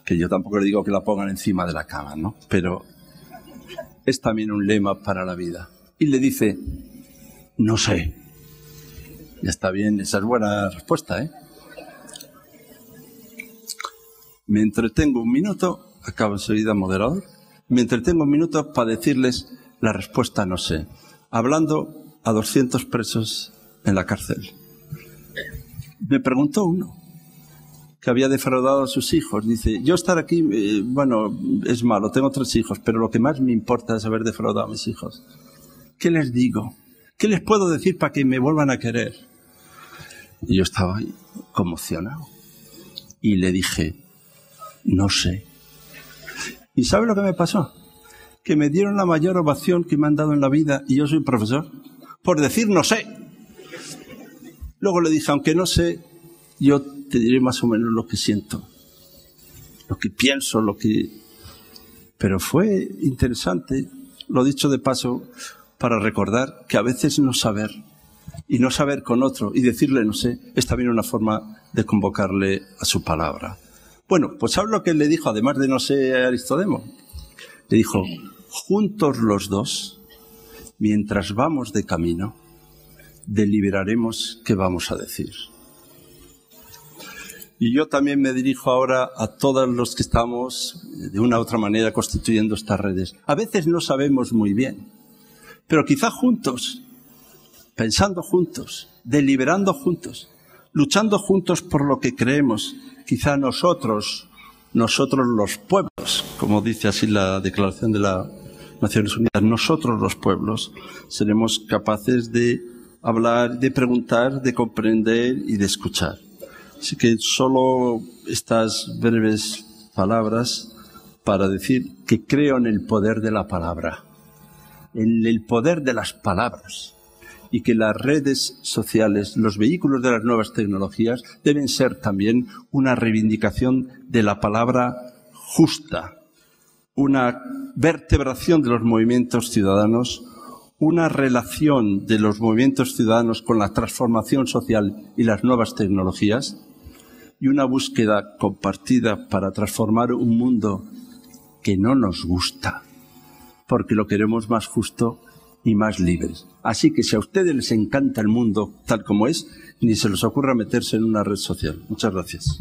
que yo tampoco le digo que la pongan encima de la cama, ¿no? Pero es también un lema para la vida. Y le dice, no sé. Ya está bien, esa es buena respuesta, ¿eh? Me entretengo un minuto, acabo enseguida, moderador, me entretengo un minuto para decirles la respuesta no sé. Hablando a 200 presos en la cárcel. Me preguntó uno que había defraudado a sus hijos. Dice, yo estar aquí, bueno, es malo, tengo 3 hijos, pero lo que más me importa es haber defraudado a mis hijos. ¿Qué les digo? ¿Qué les puedo decir para que me vuelvan a querer? Y yo estaba ahí, conmocionado. Y le dije, no sé. ¿Y sabe lo que me pasó? Que me dieron la mayor ovación que me han dado en la vida, y yo soy profesor, por decir no sé. Luego le dije, aunque no sé, yo te diré más o menos lo que siento, lo que pienso, Pero fue interesante, lo dicho de paso, para recordar que a veces no saber, y no saber con otro, y decirle no sé, es también una forma de convocarle a su palabra. Bueno, pues ¿sabes lo que le dijo, además de no sé, a Aristodemo? Le dijo, juntos los dos, mientras vamos de camino, deliberaremos qué vamos a decir. Y yo también me dirijo ahora a todos los que estamos, de una u otra manera, constituyendo estas redes. A veces no sabemos muy bien, pero quizá juntos, pensando juntos, deliberando juntos, luchando juntos por lo que creemos, quizá nosotros los pueblos, como dice así la Declaración de las Naciones Unidas, nosotros los pueblos seremos capaces de hablar, de preguntar, de comprender y de escuchar. Así que solo estas breves palabras para decir que creo en el poder de la palabra. en el poder de las palabras y que las redes sociales, los vehículos de las nuevas tecnologías deben ser también una reivindicación de la palabra justa, una vertebración de los movimientos ciudadanos, una relación de los movimientos ciudadanos con la transformación social y las nuevas tecnologías y una búsqueda compartida para transformar un mundo que no nos gusta, porque lo queremos más justo y más libres. Así que si a ustedes les encanta el mundo tal como es, ni se les ocurra meterse en una red social. Muchas gracias.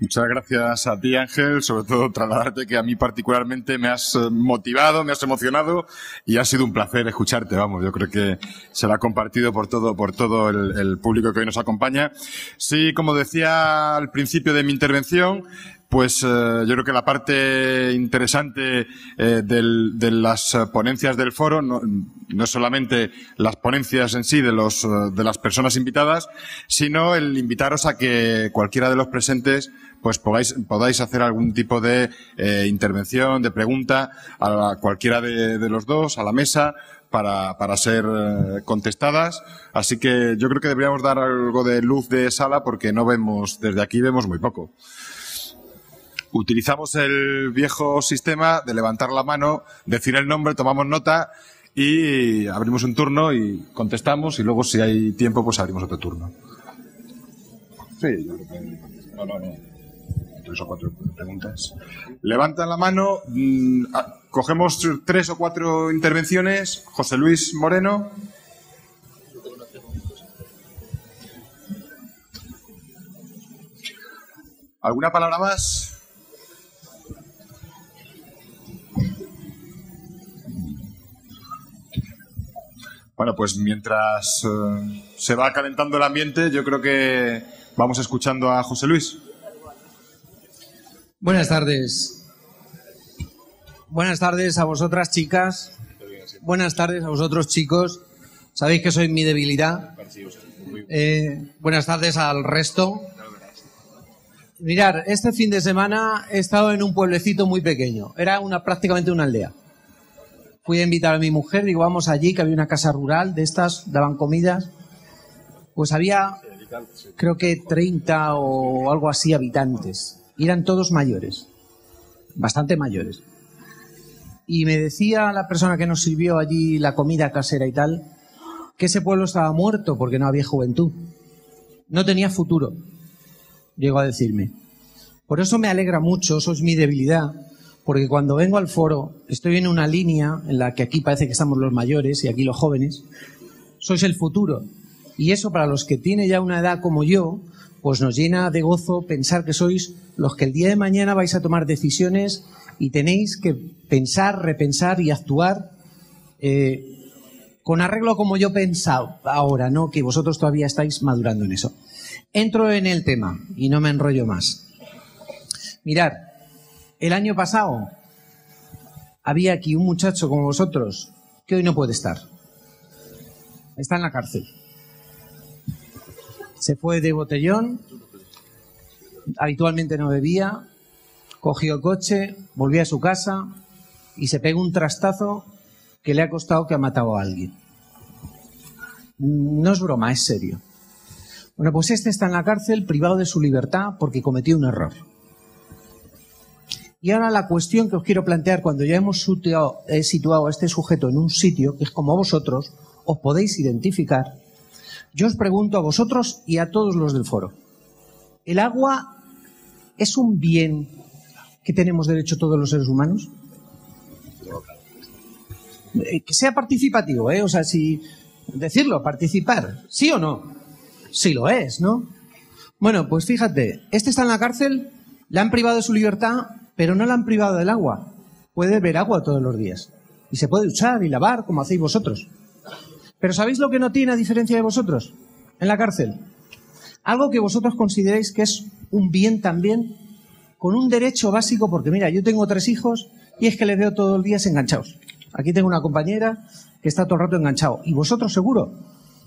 Muchas gracias a ti, Ángel, sobre todo trasladarte que a mí particularmente me has motivado, me has emocionado y ha sido un placer escucharte, vamos, yo creo que se lo ha compartido por todo el público que hoy nos acompaña. Sí, como decía al principio de mi intervención, pues yo creo que la parte interesante de las ponencias del foro no es solamente las ponencias en sí de las personas invitadas, sino el invitaros a que cualquiera de los presentes pues podáis hacer algún tipo de intervención, de pregunta a cualquiera de los dos, a la mesa, para ser contestadas. Así que yo creo que deberíamos dar algo de luz de sala porque no vemos, desde aquí vemos muy poco. Utilizamos el viejo sistema de levantar la mano, decir el nombre, tomamos nota y abrimos un turno y contestamos y luego si hay tiempo pues abrimos otro turno. Sí, yo creo que... No. 3 o 4 preguntas. Levantan la mano, cogemos 3 o 4 intervenciones. José Luis Moreno. ¿Alguna palabra más? Bueno, pues mientras se va calentando el ambiente, yo creo que vamos escuchando a José Luis. Buenas tardes. Buenas tardes a vosotras, chicas. Buenas tardes a vosotros, chicos. Sabéis que soy mi debilidad. Buenas tardes al resto. Mirad, este fin de semana he estado en un pueblecito muy pequeño. Era prácticamente una aldea. Fui a invitar a mi mujer, digo, vamos allí, que había una casa rural de estas, daban comidas. Pues había, creo que 30 o algo así habitantes. Y eran todos mayores, bastante mayores. Y me decía la persona que nos sirvió allí la comida casera y tal, que ese pueblo estaba muerto porque no había juventud. No tenía futuro, llegó a decirme. Por eso me alegra mucho, eso es mi debilidad, porque cuando vengo al foro estoy en una línea en la que aquí parece que estamos los mayores y aquí los jóvenes. Sois el futuro. Y eso para los que tienen ya una edad como yo, pues nos llena de gozo pensar que sois los que el día de mañana vais a tomar decisiones y tenéis que pensar, repensar y actuar con arreglo como yo he pensado ahora, ¿no? Que vosotros todavía estáis madurando en eso. Entro en el tema y no me enrollo más. Mirad, el año pasado había aquí un muchacho como vosotros que hoy no puede estar. Está en la cárcel. Se fue de botellón, habitualmente no bebía, cogió el coche, volvió a su casa y se pegó un trastazo que le ha costado que ha matado a alguien. No es broma, es serio. Bueno, pues este está en la cárcel privado de su libertad porque cometió un error. Y ahora la cuestión que os quiero plantear, cuando ya hemos situado a este sujeto en un sitio, que es como vosotros, os podéis identificar. Yo os pregunto a vosotros y a todos los del foro. ¿El agua es un bien que tenemos derecho todos los seres humanos? Que sea participativo, ¿eh? O sea, si decirlo, participar, ¿sí o no? Sí lo es, ¿no? Bueno, pues fíjate, este está en la cárcel, le han privado de su libertad, pero no le han privado del agua. Puede beber agua todos los días. Y se puede duchar y lavar, como hacéis vosotros. Pero ¿sabéis lo que no tiene a diferencia de vosotros en la cárcel? Algo que vosotros consideréis que es un bien también, con un derecho básico, porque mira, yo tengo 3 hijos y es que les veo todos los días enganchados. Aquí tengo una compañera que está todo el rato enganchado. ¿Y vosotros seguro?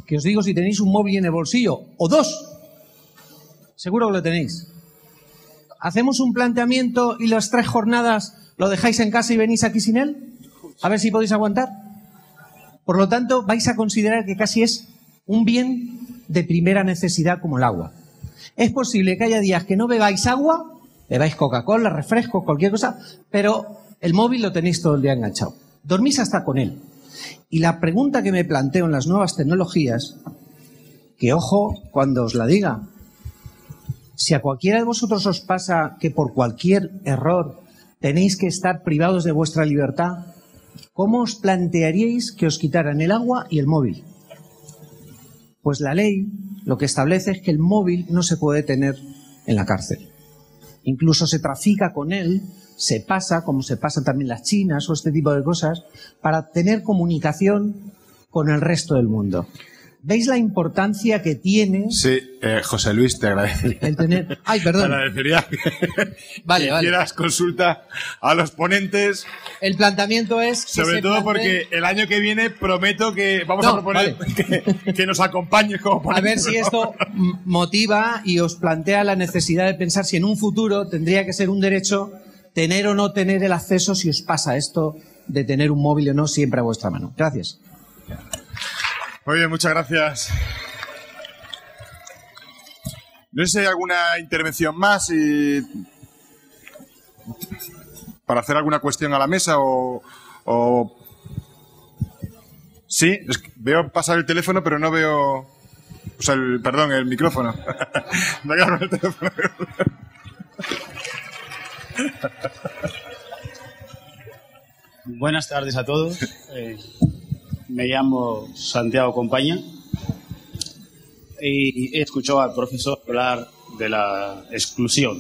que os digo si tenéis un móvil en el bolsillo, o dos, seguro que lo tenéis. ¿Hacemos un planteamiento y las 3 jornadas lo dejáis en casa y venís aquí sin él? A ver si podéis aguantar. Por lo tanto, vais a considerar que casi es un bien de primera necesidad como el agua. Es posible que haya días que no bebáis agua, bebáis Coca-Cola, refrescos, cualquier cosa, pero el móvil lo tenéis todo el día enganchado. Dormís hasta con él. Y la pregunta que me planteo en las nuevas tecnologías, que ojo cuando os la diga, si a cualquiera de vosotros os pasa que por cualquier error tenéis que estar privados de vuestra libertad, ¿cómo os plantearíais que os quitaran el agua y el móvil? Pues la ley lo que establece es que el móvil no se puede tener en la cárcel. Incluso se trafica con él, se pasa, como se pasan también las chinas o este tipo de cosas, para tener comunicación con el resto del mundo. ¿Veis la importancia que tiene? Sí, José Luis, te agradecería. El tener... Ay, perdón. Te agradecería que vale. hicieras consulta a los ponentes. El planteamiento es... Sobre todo porque el año que viene prometo que vamos a proponer que nos acompañes como ponentes. A ver si esto motiva y os plantea la necesidad de pensar si en un futuro tendría que ser un derecho tener o no tener el acceso, si os pasa esto de tener un móvil o no siempre a vuestra mano. Gracias. Muy bien, muchas gracias. No sé si hay alguna intervención más para hacer alguna cuestión a la mesa o... Sí, es que veo pasar el teléfono, pero no veo... O sea, perdón, el micrófono. Me he quedado con el teléfono. Buenas tardes a todos. Me llamo Santiago Compaña y he escuchado al profesor hablar de la exclusión.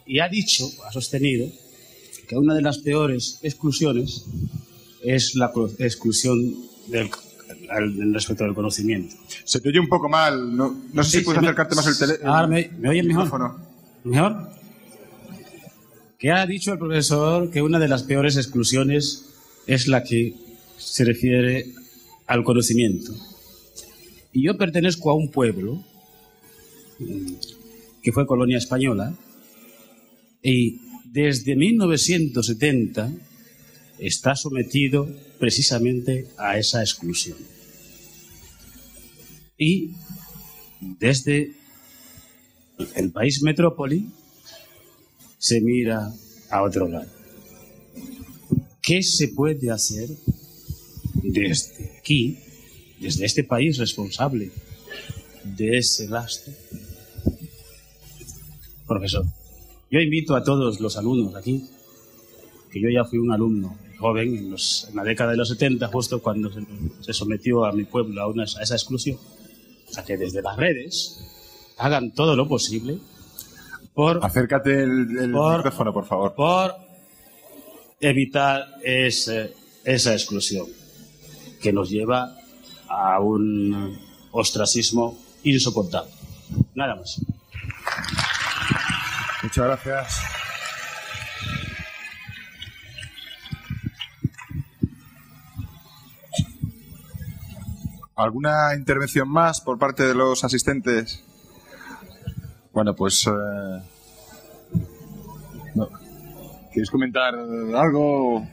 Y ha sostenido, que una de las peores exclusiones es la exclusión respecto del conocimiento. Se te oye un poco mal. No sé si puedes acercarte más el teléfono. Ahora me oyen mejor. ¿Mejor? Que ha dicho el profesor que una de las peores exclusiones es la que se refiere al conocimiento. Y yo pertenezco a un pueblo que fue colonia española y desde 1970 está sometido precisamente a esa exclusión. Y desde el país metrópoli se mira a otro lado. ¿Qué se puede hacer desde aquí, desde este país responsable de ese lastre? Profesor, yo invito a todos los alumnos aquí, que yo ya fui un alumno joven en la década de los 70, justo cuando se sometió a mi pueblo a esa exclusión, a que desde las redes hagan todo lo posible por... Acércate el micrófono, por favor. Por evitar esa exclusión que nos lleva a un ostracismo insoportable. Nada más. Muchas gracias. ¿Alguna intervención más por parte de los asistentes? Bueno, pues... no. ¿Quieres comentar algo,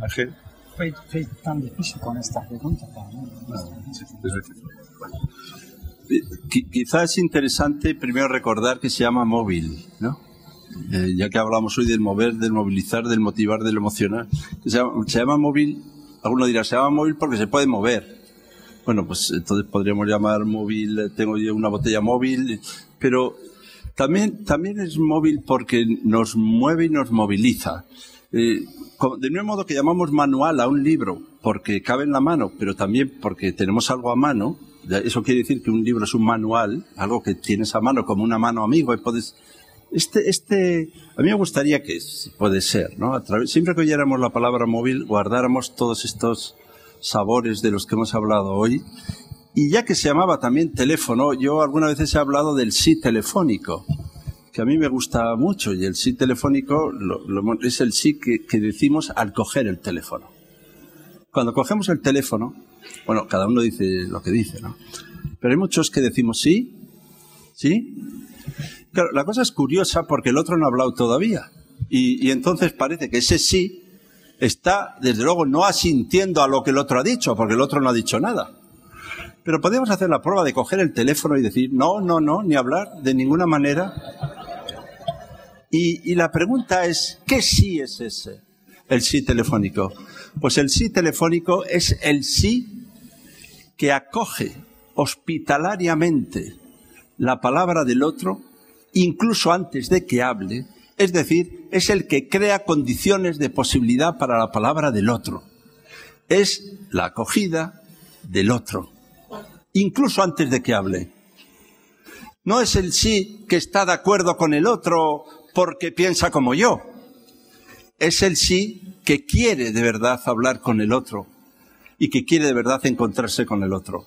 Ángel? Fue tan difícil con esta pregunta. Quizás es interesante primero recordar que se llama móvil, ¿no? Ya que hablamos hoy del mover, del movilizar, del motivar, del emocionar. Se llama móvil, alguno dirá, se llama móvil porque se puede mover. Bueno, pues entonces podríamos llamar móvil, tengo yo una botella móvil, pero también es móvil porque nos mueve y nos moviliza. Del mismo modo que llamamos manual a un libro porque cabe en la mano, pero también porque tenemos algo a mano. Eso quiere decir que un libro es un manual, algo que tienes a mano como una mano amigo y puedes... a mí me gustaría que puede ser, ¿no? Siempre que oyéramos la palabra móvil, guardáramos todos estos sabores de los que hemos hablado hoy. Y ya que se llamaba también teléfono, yo algunas veces he hablado del sí telefónico, que a mí me gusta mucho, y el sí telefónico es el sí que decimos al coger el teléfono. Cuando cogemos el teléfono, bueno, cada uno dice lo que dice, ¿no? Pero hay muchos que decimos sí, sí. Claro, la cosa es curiosa porque el otro no ha hablado todavía. Y entonces parece que ese sí está, desde luego, no asintiendo a lo que el otro ha dicho, porque el otro no ha dicho nada. Pero podemos hacer la prueba de coger el teléfono y decir no, no, no, ni hablar de ninguna manera. Y la pregunta es, ¿qué sí es ese? El sí telefónico. Pues el sí telefónico es el sí que acoge hospitalariamente la palabra del otro, incluso antes de que hable, es decir, es el que crea condiciones de posibilidad para la palabra del otro. Es la acogida del otro, incluso antes de que hable. No es el sí que está de acuerdo con el otro porque piensa como yo. Es el sí que quiere de verdad hablar con el otro y que quiere de verdad encontrarse con el otro.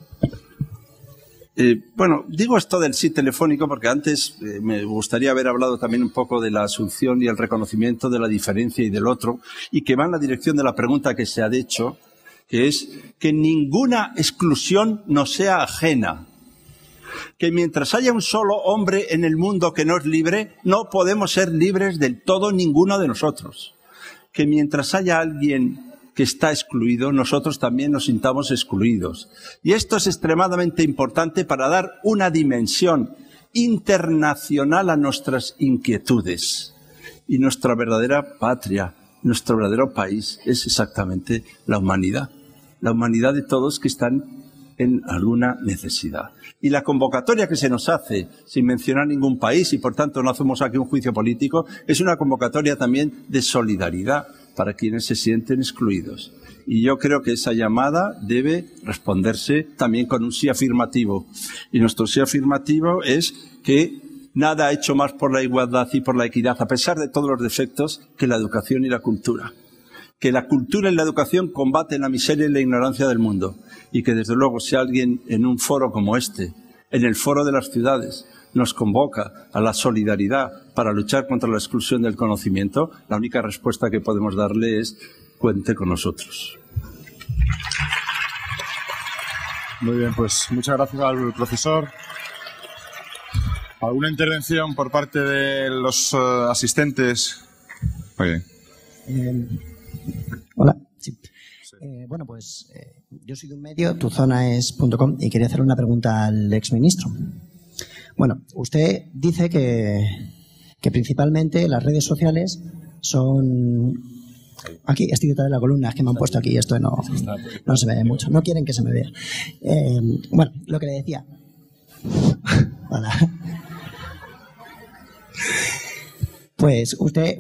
Bueno, digo esto del sí telefónico porque antes me gustaría haber hablado también un poco de la asunción y el reconocimiento de la diferencia y del otro, y que va en la dirección de la pregunta que se ha hecho, que es que ninguna exclusión nos sea ajena. Que mientras haya un solo hombre en el mundo que no es libre, no podemos ser libres del todo ninguno de nosotros. Que mientras haya alguien que está excluido, nosotros también nos sintamos excluidos. Y esto es extremadamente importante para dar una dimensión internacional a nuestras inquietudes. Y nuestra verdadera patria, nuestro verdadero país, es exactamente la humanidad. La humanidad de todos que están en alguna necesidad. Y la convocatoria que se nos hace, sin mencionar ningún país, y por tanto no hacemos aquí un juicio político, es una convocatoria también de solidaridad para quienes se sienten excluidos. Y yo creo que esa llamada debe responderse también con un sí afirmativo. Y nuestro sí afirmativo es que nada ha hecho más por la igualdad y por la equidad, a pesar de todos los defectos, que la educación y la cultura. Que la cultura y la educación combaten la miseria y la ignorancia del mundo. Y que, desde luego, si alguien en un foro como este, en el foro de las ciudades, nos convoca a la solidaridad para luchar contra la exclusión del conocimiento, la única respuesta que podemos darle es cuente con nosotros. Muy bien, pues muchas gracias al profesor. ¿Alguna intervención por parte de los asistentes? Muy bien. Hola. Sí. Bueno, pues yo soy de un medio, tuzonaes.com, y quería hacer una pregunta al exministro. Bueno, usted dice que principalmente las redes sociales son... Aquí estoy detrás de la columna, es que me han puesto aquí, esto no se me ve mucho, no quieren que se me vea. Bueno, lo que le decía. Hola. Pues usted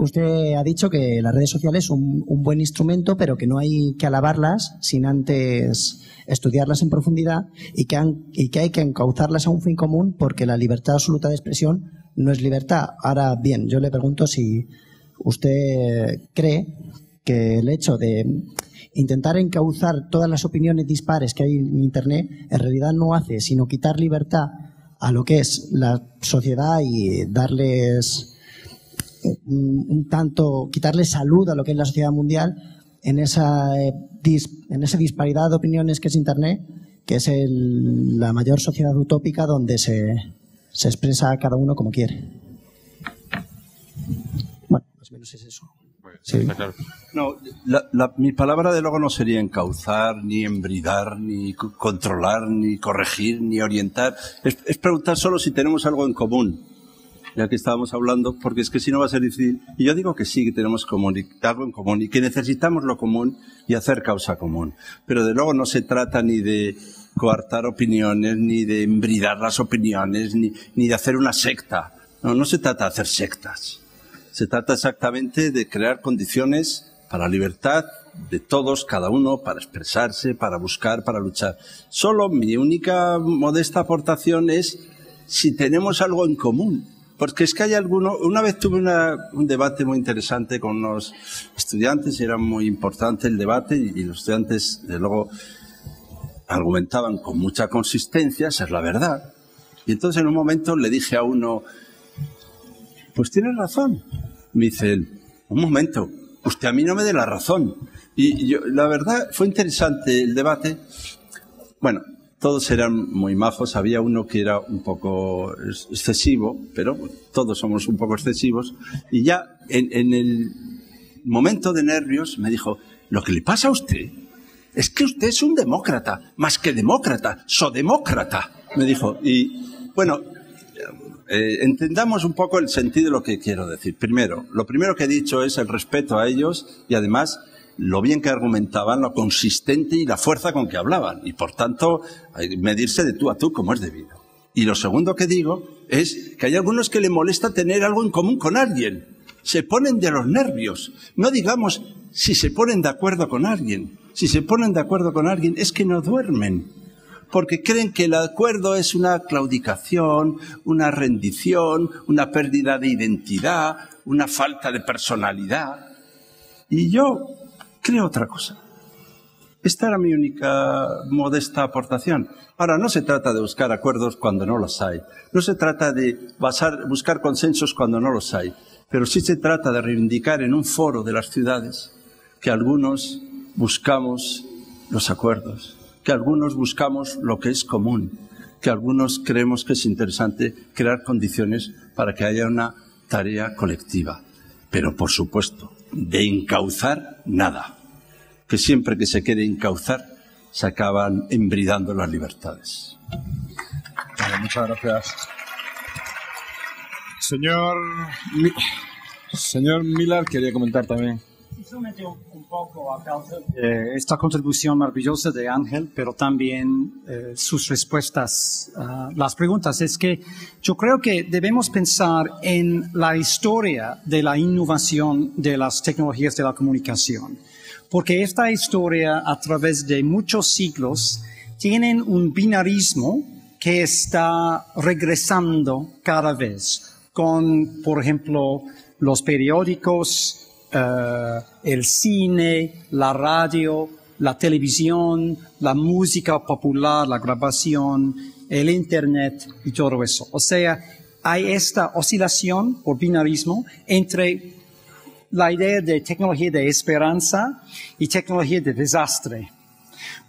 ha dicho que las redes sociales son un buen instrumento, pero que no hay que alabarlas sin antes estudiarlas en profundidad y que hay que encauzarlas a un fin común, porque la libertad absoluta de expresión no es libertad. Ahora bien, yo le pregunto si usted cree que el hecho de intentar encauzar todas las opiniones dispares que hay en Internet en realidad no hace sino quitar libertad a lo que es la sociedad y darles un tanto, quitarle salud a lo que es la sociedad mundial en esa disparidad de opiniones que es Internet, que es la mayor sociedad utópica donde se expresa cada uno como quiere. Bueno, más o menos es eso. Sí. Claro. No, mi palabra de luego no sería encauzar, ni embridar, ni controlar, ni corregir, ni orientar. Es preguntar solo si tenemos algo en común, ya que estábamos hablando, porque es que si no va a ser difícil. Y yo digo que sí, que tenemos algo en común y que necesitamos lo común y hacer causa común. Pero de luego no se trata ni de coartar opiniones, ni de embridar las opiniones, ni de hacer una secta. No se trata de hacer sectas. Se trata exactamente de crear condiciones para la libertad de todos, cada uno, para expresarse, para buscar, para luchar. Solo mi única modesta aportación es si tenemos algo en común. Porque es que hay alguno... Una vez tuve un debate muy interesante con unos estudiantes y era muy importante el debate y los estudiantes, de luego, argumentaban con mucha consistencia, esa es la verdad. Y entonces en un momento le dije a uno, pues tienes razón. Me dice él, un momento, usted a mí no me dé la razón. Y la verdad, fue interesante el debate. Bueno, todos eran muy majos, había uno que era un poco excesivo, pero bueno, todos somos un poco excesivos. Y ya en el momento de nervios me dijo, lo que le pasa a usted es que usted es un demócrata, más que demócrata, sodemócrata, me dijo. Y bueno, entendamos un poco el sentido de lo que quiero decir. Primero, lo primero que he dicho es el respeto a ellos y además lo bien que argumentaban, lo consistente y la fuerza con que hablaban. Y por tanto, medirse de tú a tú como es debido. Y lo segundo que digo es que hay algunos que le molesta tener algo en común con alguien. Se ponen de los nervios. No digamos si se ponen de acuerdo con alguien. Si se ponen de acuerdo con alguien es que no duermen. Porque creen que el acuerdo es una claudicación, una rendición, una pérdida de identidad, una falta de personalidad. Y yo creo otra cosa. Esta era mi única modesta aportación. Ahora, no se trata de buscar acuerdos cuando no los hay. No se trata de buscar consensos cuando no los hay. Pero sí se trata de reivindicar en un foro de las ciudades que algunos buscamos los acuerdos, que algunos buscamos lo que es común, que algunos creemos que es interesante crear condiciones para que haya una tarea colectiva. Pero, por supuesto, de encauzar nada. Que siempre que se quiere encauzar, se acaban embridando las libertades. Vale, muchas gracias. Señor Miller quería comentar también. Solamente un poco a causa de esta contribución maravillosa de Ángel, pero también sus respuestas, las preguntas. Es que yo creo que debemos pensar en la historia de la innovación de las tecnologías de la comunicación, porque esta historia, a través de muchos siglos, tienen un binarismo que está regresando cada vez, con, por ejemplo, los periódicos, el cine, la radio, la televisión, la música popular, la grabación, el internet y todo eso. O sea, hay esta oscilación por binarismo entre la idea de tecnología de esperanza y tecnología de desastre.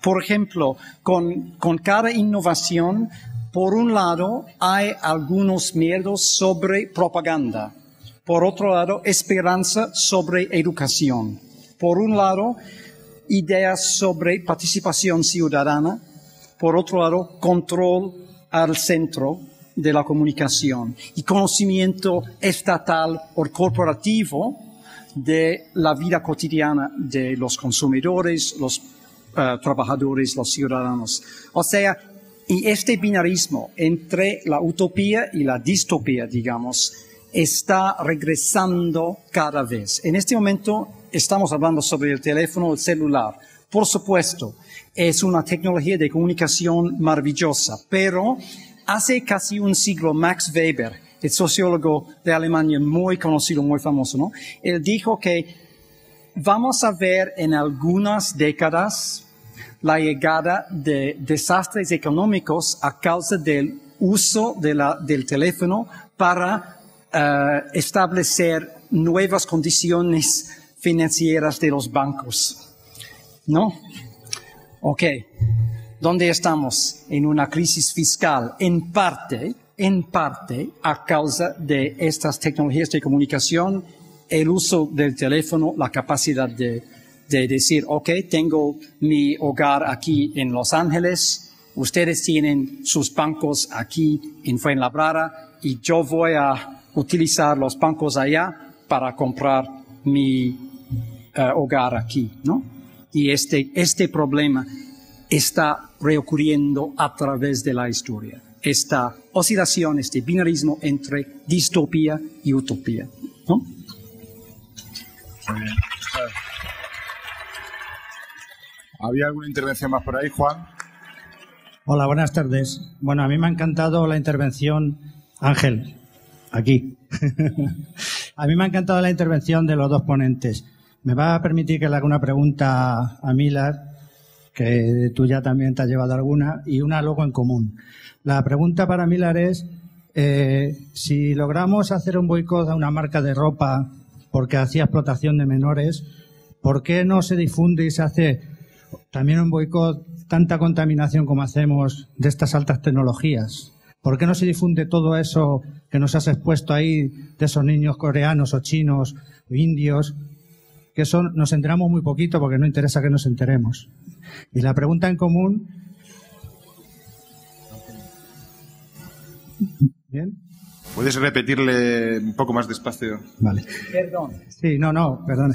Por ejemplo, con cada innovación, por un lado, hay algunos miedos sobre propaganda. Por otro lado, esperanza sobre educación. Por un lado, ideas sobre participación ciudadana. Por otro lado, control al centro de la comunicación y conocimiento estatal o corporativo de la vida cotidiana de los consumidores, los trabajadores, los ciudadanos. O sea, y este binarismo entre la utopía y la distopía, digamos, está regresando cada vez. En este momento estamos hablando sobre el teléfono, el celular. Por supuesto, es una tecnología de comunicación maravillosa, pero hace casi un siglo Max Weber, el sociólogo de Alemania muy conocido, muy famoso, ¿no? Él dijo que vamos a ver en algunas décadas la llegada de desastres económicos a causa del uso del teléfono para establecer nuevas condiciones financieras de los bancos. ¿No? Ok. ¿Dónde estamos? En una crisis fiscal, en parte a causa de estas tecnologías de comunicación, el uso del teléfono, la capacidad de decir, ok, tengo mi hogar aquí en Los Ángeles, ustedes tienen sus bancos aquí en Fuenlabrada y yo voy a utilizar los bancos allá para comprar mi hogar aquí, ¿no? Y este problema está reocurriendo a través de la historia. Esta oscilación, este binarismo entre distopía y utopía, ¿no? Muy bien. ¿Había alguna intervención más por ahí, Juan? Hola, buenas tardes. Bueno, a mí me ha encantado la intervención, Ángel, aquí. A mí me ha encantado la intervención de los dos ponentes. Me va a permitir que le haga una pregunta a Miller, que tú ya también te has llevado alguna, y una luego en común. La pregunta para Miller es, si logramos hacer un boicot a una marca de ropa porque hacía explotación de menores. ¿Por qué no se difunde y se hace también un boicot, tanta contaminación como hacemos de estas altas tecnologías? ¿Por qué no se difunde todo eso que nos has expuesto ahí de esos niños coreanos o chinos o indios? Que eso nos enteramos muy poquito porque no interesa que nos enteremos. Y la pregunta en común... ¿Bien? ¿Puedes repetirle un poco más despacio? Vale. Perdón. Sí, perdón.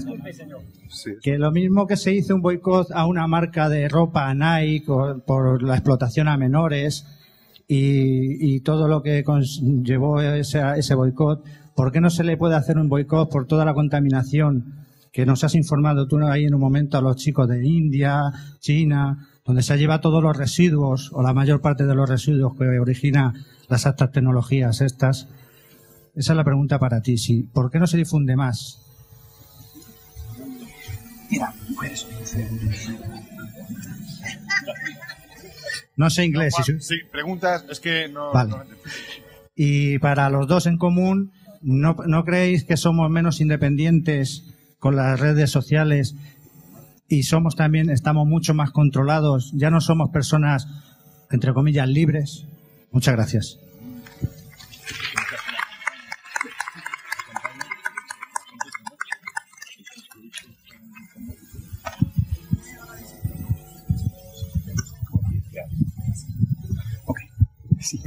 Sí. Que lo mismo que se hizo un boicot a una marca de ropa, Nike, por la explotación a menores y todo lo que llevó ese boicot, ¿por qué no se le puede hacer un boicot por toda la contaminación que nos has informado tú ahí en un momento a los chicos de India, China, donde se lleva todos los residuos o la mayor parte de los residuos que origina las altas tecnologías estas? Esa es la pregunta para ti. Sí, ¿por qué no se difunde más? Mira, puedes. No sé inglés. Sí, preguntas, es que no... Vale. No... Y para los dos en común, ¿no creéis que somos menos independientes con las redes sociales y estamos mucho más controlados? Ya no somos personas, entre comillas, libres. Muchas gracias. Sí.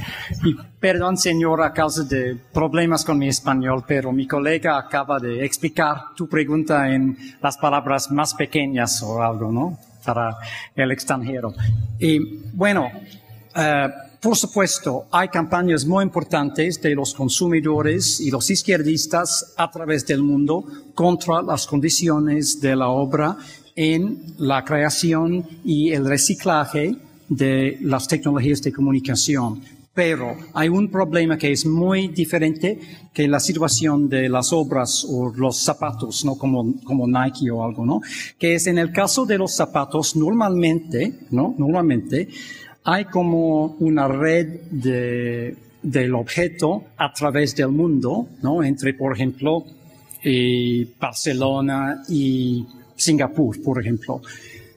Y perdón, señor, a causa de problemas con mi español, pero mi colega acaba de explicar tu pregunta en las palabras más pequeñas o algo, ¿no? Para el extranjero. Y bueno, por supuesto, hay campañas muy importantes de los consumidores y los izquierdistas a través del mundo contra las condiciones de la obra en la creación y el reciclaje de las tecnologías de comunicación. Pero hay un problema que es muy diferente que la situación de las obras o los zapatos, ¿no? Como Nike o algo, ¿no? Que es en el caso de los zapatos, normalmente hay como una red del objeto a través del mundo, ¿no? Entre, por ejemplo, Barcelona y Singapur, por ejemplo.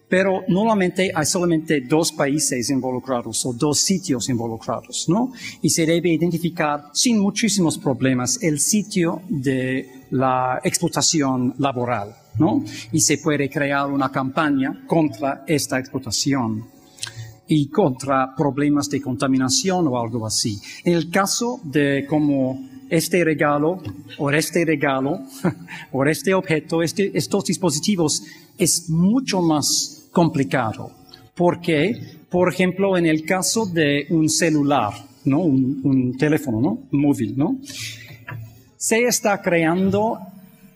Pero normalmente hay solamente 2 países involucrados o 2 sitios involucrados, ¿no? Y se debe identificar sin muchísimos problemas el sitio de la explotación laboral, ¿no? Y se puede crear una campaña contra esta explotación y contra problemas de contaminación o algo así. En el caso de como este regalo o este objeto, estos dispositivos es mucho más complicado. Porque, por ejemplo, en el caso de un celular, ¿no? Un teléfono, ¿no? Móvil, ¿no? Se está creando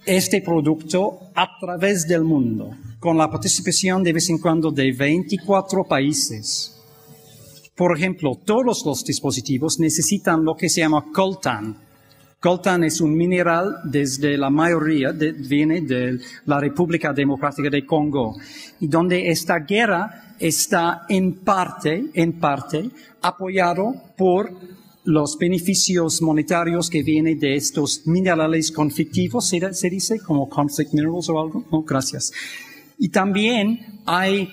este producto a través del mundo, con la participación de vez en cuando de 24 países. Por ejemplo, todos los dispositivos necesitan lo que se llama coltan. Coltan es un mineral desde la mayoría, viene de la República Democrática de Congo, y donde esta guerra está en parte apoyado por los beneficios monetarios que vienen de estos minerales conflictivos, se dice como conflict minerals o algo. No, gracias. Y también hay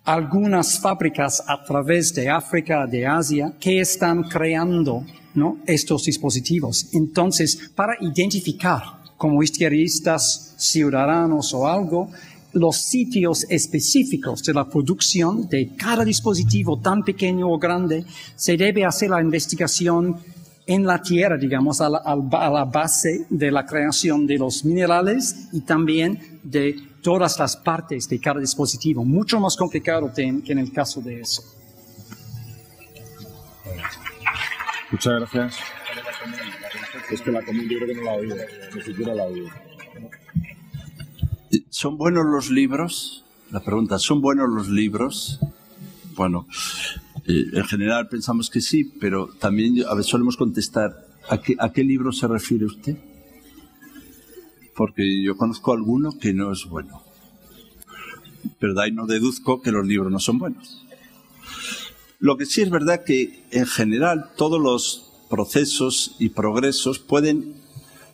algunas fábricas a través de África, de Asia, que están creando, ¿no? estos dispositivos. Entonces, para identificar como izquierdistas, ciudadanos o algo, los sitios específicos de la producción de cada dispositivo tan pequeño o grande, se debe hacer la investigación en la tierra, digamos, a la base de la creación de los minerales y también de todas las partes de cada dispositivo. Mucho más complicado que en el caso de eso. Muchas gracias. Es que la común yo creo que no la ha oído, ni siquiera la ha oído. ¿Son buenos los libros? La pregunta, ¿son buenos los libros? Bueno, en general pensamos que sí, pero también a veces solemos contestar, ¿a qué libro se refiere usted? Porque yo conozco alguno que no es bueno. Pero de ahí no deduzco que los libros no son buenos. Lo que sí es verdad que, en general, todos los procesos y progresos pueden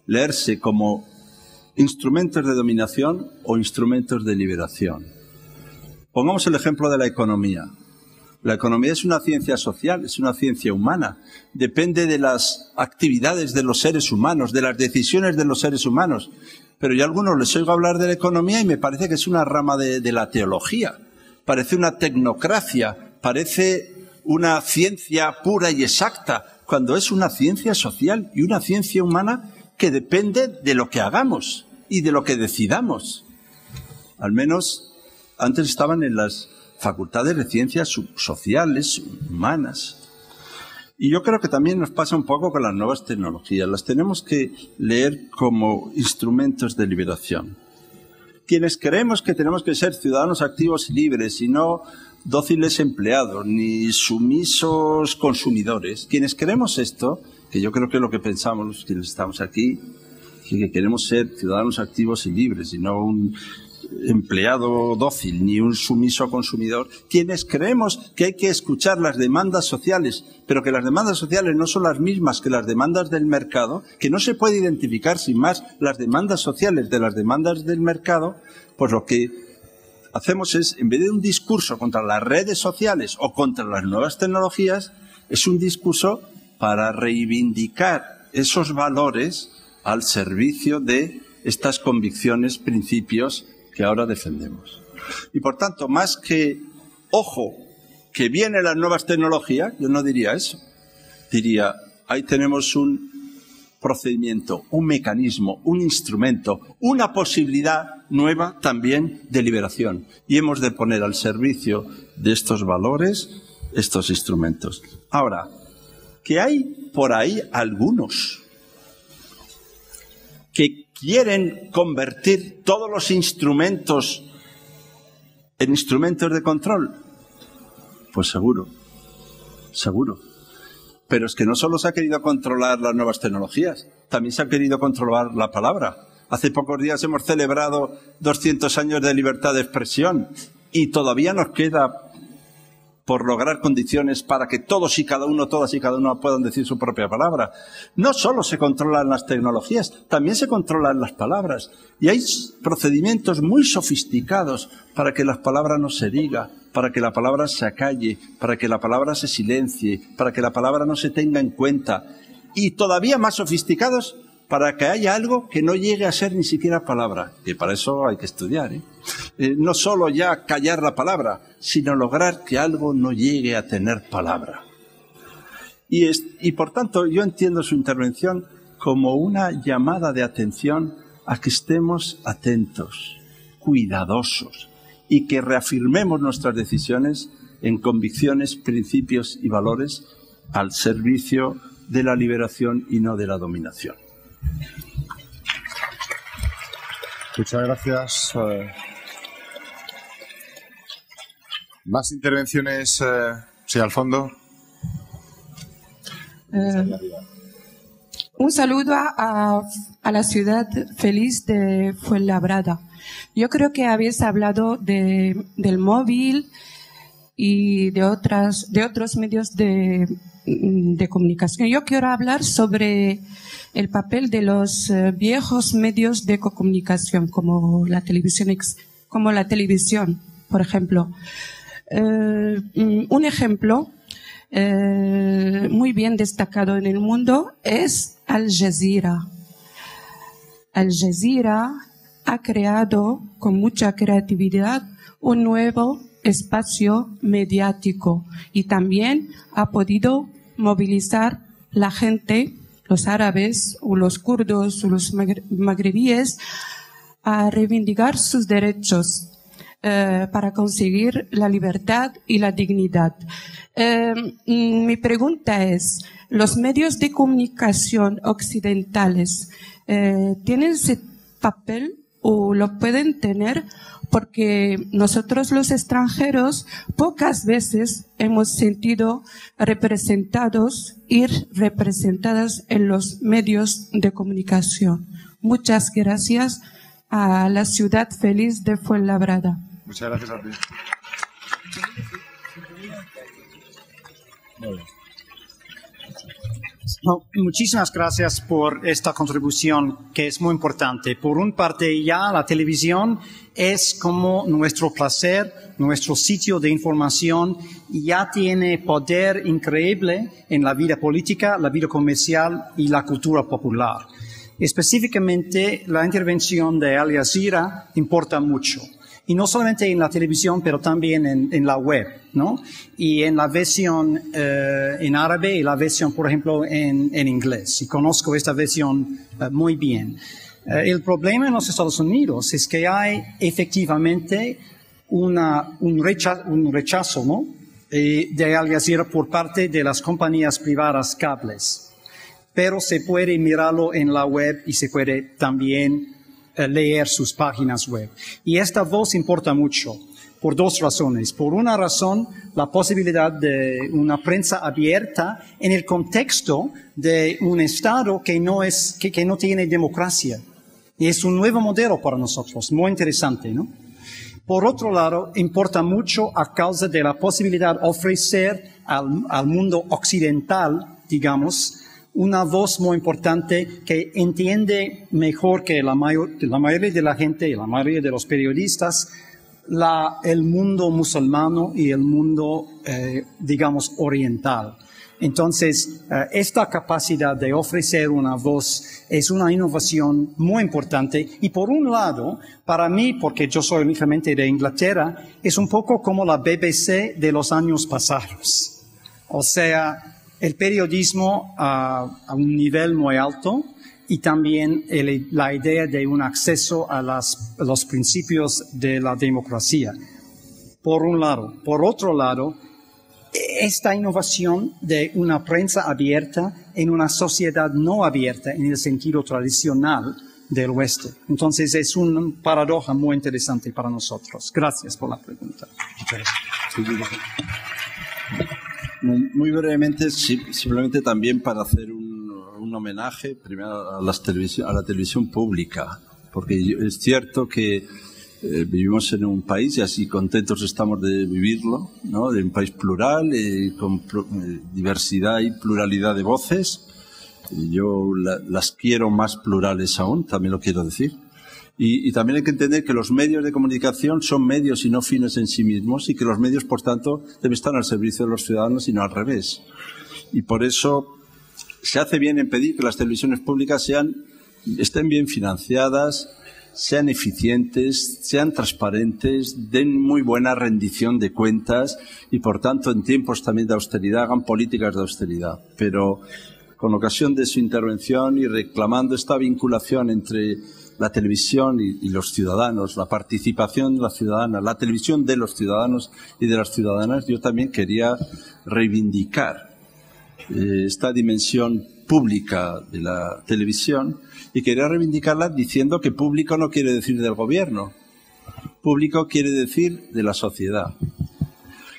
leerse como instrumentos de dominación o instrumentos de liberación. Pongamos el ejemplo de la economía. La economía es una ciencia social, es una ciencia humana. Depende de las actividades de los seres humanos, de las decisiones de los seres humanos. Pero yo a algunos les oigo hablar de la economía y me parece que es una rama de la teología. Parece una tecnocracia, parece una ciencia pura y exacta, cuando es una ciencia social y una ciencia humana que depende de lo que hagamos y de lo que decidamos. Al menos antes estaban en las facultades de ciencias sociales, humanas. Y yo creo que también nos pasa un poco con las nuevas tecnologías. Las tenemos que leer como instrumentos de liberación. Quienes creemos que tenemos que ser ciudadanos activos y libres y no dóciles empleados ni sumisos consumidores, quienes creemos esto, que yo creo que es lo que pensamos los que estamos aquí, que queremos ser ciudadanos activos y libres y no un empleado dócil ni un sumiso consumidor, quienes creemos que hay que escuchar las demandas sociales, pero que las demandas sociales no son las mismas que las demandas del mercado, que no se puede identificar sin más las demandas sociales de las demandas del mercado, pues lo que hacemos es, en vez de un discurso contra las redes sociales o contra las nuevas tecnologías, es un discurso para reivindicar esos valores al servicio de estas convicciones, principios que ahora defendemos. Y por tanto, más que, ojo, que vienen las nuevas tecnologías, yo no diría eso. Diría, ahí tenemos un procedimiento, un mecanismo, un instrumento, una posibilidad nueva también de liberación. Y hemos de poner al servicio de estos valores estos instrumentos. Ahora, que hay por ahí algunos que quieren convertir todos los instrumentos en instrumentos de control, pues seguro. Pero es que no solo se ha querido controlar las nuevas tecnologías, también se ha querido controlar la palabra. Hace pocos días hemos celebrado 200 años de libertad de expresión y todavía nos queda por lograr condiciones para que todos y cada uno, todas y cada uno puedan decir su propia palabra. No solo se controlan las tecnologías, también se controlan las palabras. Y hay procedimientos muy sofisticados para que las palabras no se digan, para que la palabra se acalle, para que la palabra se silencie, para que la palabra no se tenga en cuenta. Y todavía más sofisticados para que haya algo que no llegue a ser ni siquiera palabra, que para eso hay que estudiar, no solo ya callar la palabra, sino lograr que algo no llegue a tener palabra. Y por tanto, yo entiendo su intervención como una llamada de atención a que estemos atentos, cuidadosos, y que reafirmemos nuestras decisiones en convicciones, principios y valores al servicio de la liberación y no de la dominación. Muchas gracias. ¿Más intervenciones? Sí, al fondo. Un saludo a la ciudad feliz de Fuenlabrada. Yo creo que habéis hablado del móvil y de otros medios de comunicación. Yo quiero hablar sobre el papel de los viejos medios de comunicación, como la televisión, por ejemplo. Un ejemplo muy bien destacado en el mundo es Al Jazeera. Al Jazeera ha creado con mucha creatividad un nuevo espacio mediático y también ha podido movilizar la gente, los árabes o los kurdos o los magrebíes, a reivindicar sus derechos para conseguir la libertad y la dignidad. Mi pregunta es, ¿los medios de comunicación occidentales tienen ese papel o lo pueden tener? Porque nosotros los extranjeros pocas veces hemos sentido representados y representadas en los medios de comunicación. Muchas gracias a la ciudad feliz de Fuenlabrada. Muchas gracias a ti. No, muchísimas gracias por esta contribución que es muy importante. Por una parte, ya la televisión es como nuestro placer, nuestro sitio de información, y ya tiene poder increíble en la vida política, la vida comercial y la cultura popular. Específicamente, la intervención de Al Jazeera importa mucho. Y no solamente en la televisión, pero también en la web, ¿no? Y en la versión en árabe y la versión, por ejemplo, en inglés. Y conozco esta versión muy bien. El problema en los Estados Unidos es que hay efectivamente un rechazo, ¿no? De Al Jazeera por parte de las compañías privadas cables. Pero se puede mirarlo en la web y se puede también leer sus páginas web. Y esta voz importa mucho, por dos razones. Por una razón, la posibilidad de una prensa abierta en el contexto de un Estado que no tiene democracia. Y es un nuevo modelo para nosotros, muy interesante, ¿no? Por otro lado, importa mucho a causa de la posibilidad de ofrecer al mundo occidental, digamos, una voz muy importante que entiende mejor que la mayoría de la gente y la mayoría de los periodistas el mundo musulmano y el mundo, digamos, oriental. Entonces, esta capacidad de ofrecer una voz es una innovación muy importante. Y por un lado, para mí, porque yo soy únicamente de Inglaterra, es un poco como la BBC de los años pasados. O sea, el periodismo a un nivel muy alto y también la idea de un acceso a los principios de la democracia, por un lado. Por otro lado, esta innovación de una prensa abierta en una sociedad no abierta en el sentido tradicional del oeste. Entonces es una paradoja muy interesante para nosotros. Gracias por la pregunta. Muy brevemente, simplemente también para hacer un homenaje primero a la televisión pública, porque es cierto que vivimos en un país y así contentos estamos de vivirlo, ¿no? De un país plural, con diversidad y pluralidad de voces. Yo las quiero más plurales aún, también lo quiero decir. Y también hay que entender que los medios de comunicación son medios y no fines en sí mismos, y que los medios, por tanto, deben estar al servicio de los ciudadanos y no al revés. Y por eso se hace bien en pedir que las televisiones públicas estén bien financiadas, sean eficientes, sean transparentes, den muy buena rendición de cuentas y, por tanto, en tiempos también de austeridad, hagan políticas de austeridad. Pero con ocasión de su intervención y reclamando esta vinculación entre la televisión y los ciudadanos, la participación ciudadana, la televisión de los ciudadanos y de las ciudadanas, yo también quería reivindicar esta dimensión pública de la televisión y quería reivindicarla diciendo que público no quiere decir del gobierno, público quiere decir de la sociedad.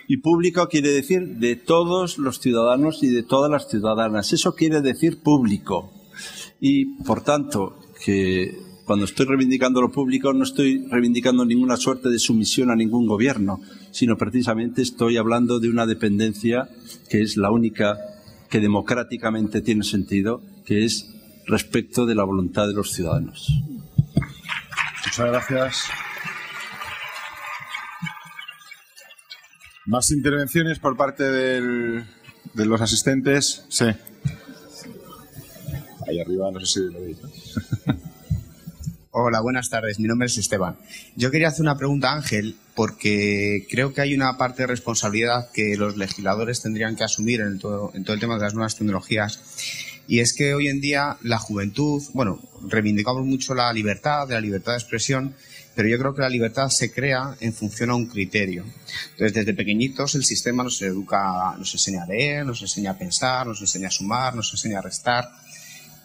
Y público quiere decir de todos los ciudadanos y de todas las ciudadanas. Eso quiere decir público. Y, por tanto, que cuando estoy reivindicando lo público no estoy reivindicando ninguna suerte de sumisión a ningún gobierno, sino precisamente estoy hablando de una dependencia que es la única que democráticamente tiene sentido, que es respecto de la voluntad de los ciudadanos. Muchas gracias. ¿Más intervenciones por parte de los asistentes? Sí. Ahí arriba, no sé si lo veis, ¿no? Hola, buenas tardes. Mi nombre es Esteban. Yo quería hacer una pregunta a Ángel porque creo que hay una parte de responsabilidad que los legisladores tendrían que asumir en todo el tema de las nuevas tecnologías. Y es que hoy en día la juventud, reivindicamos mucho la libertad de expresión, pero yo creo que la libertad se crea en función a un criterio. Entonces, desde pequeñitos el sistema nos educa, nos enseña a leer, nos enseña a pensar, nos enseña a sumar, nos enseña a restar.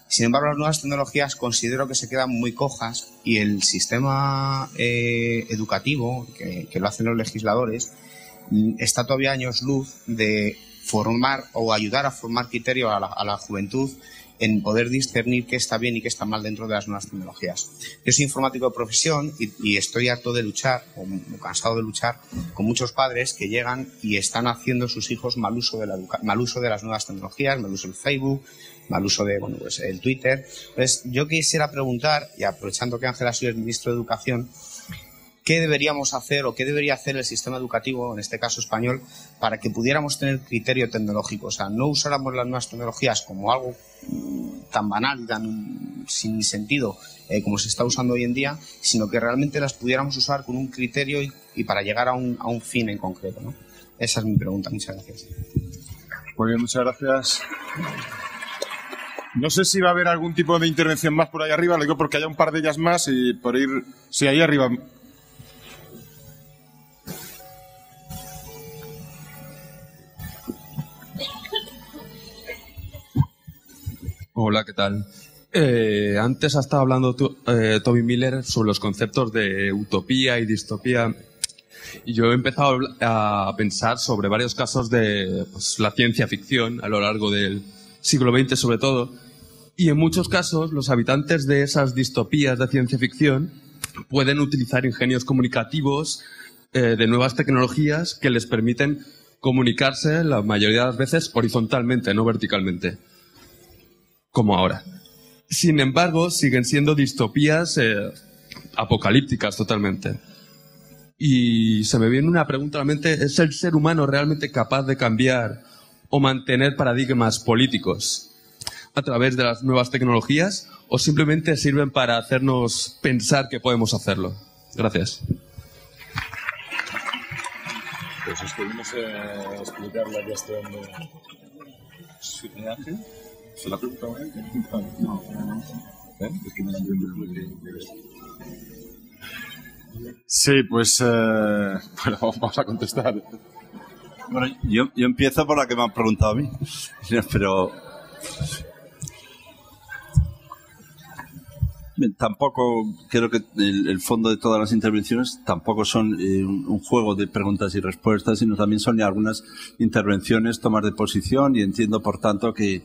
Sin embargo, las nuevas tecnologías considero que se quedan muy cojas y el sistema educativo, que lo hacen los legisladores, está todavía a años luz de formar o ayudar a formar criterio a la juventud en poder discernir qué está bien y qué está mal dentro de las nuevas tecnologías. Yo soy informático de profesión y estoy harto de luchar, o cansado de luchar, con muchos padres que llegan y están haciendo sus hijos mal uso de las nuevas tecnologías, mal uso del Facebook, mal uso de el Twitter. Entonces, yo quisiera preguntar, y aprovechando que Ángel ha sido el ministro de Educación, ¿qué deberíamos hacer o qué debería hacer el sistema educativo, en este caso español, para que pudiéramos tener criterio tecnológico? O sea, no usáramos las nuevas tecnologías como algo tan banal y tan sin sentido como se está usando hoy en día, sino que realmente las pudiéramos usar con un criterio y para llegar a un fin en concreto, ¿no? Esa es mi pregunta. Muchas gracias. Muy bien, muchas gracias. No sé si va a haber algún tipo de intervención más por ahí arriba, lo digo porque haya un par de ellas más y por ir... Sí, ahí arriba... Hola, ¿qué tal? Antes ha estado hablando Toby Miller sobre los conceptos de utopía y distopía, y yo he empezado a pensar sobre varios casos de la ciencia ficción a lo largo del siglo XX sobre todo, y en muchos casos los habitantes de esas distopías de ciencia ficción pueden utilizar ingenios comunicativos de nuevas tecnologías que les permiten comunicarse la mayoría de las veces horizontalmente, no verticalmente, como ahora. Sin embargo, siguen siendo distopías apocalípticas totalmente. Y se me viene una pregunta a la mente: ¿es el ser humano realmente capaz de cambiar o mantener paradigmas políticos a través de las nuevas tecnologías, o simplemente sirven para hacernos pensar que podemos hacerlo? Gracias. Pues estuvimos a explicar la cuestión de... ¿Sí, Ángel? ¿Se la pregunta a él? No. Es que no la entiendo. Sí, pues... bueno, vamos a contestar. Bueno, yo empiezo por la que me han preguntado a mí. Pero... tampoco creo que el fondo de todas las intervenciones tampoco son un juego de preguntas y respuestas, sino también son algunas intervenciones, tomas de posición, y entiendo por tanto que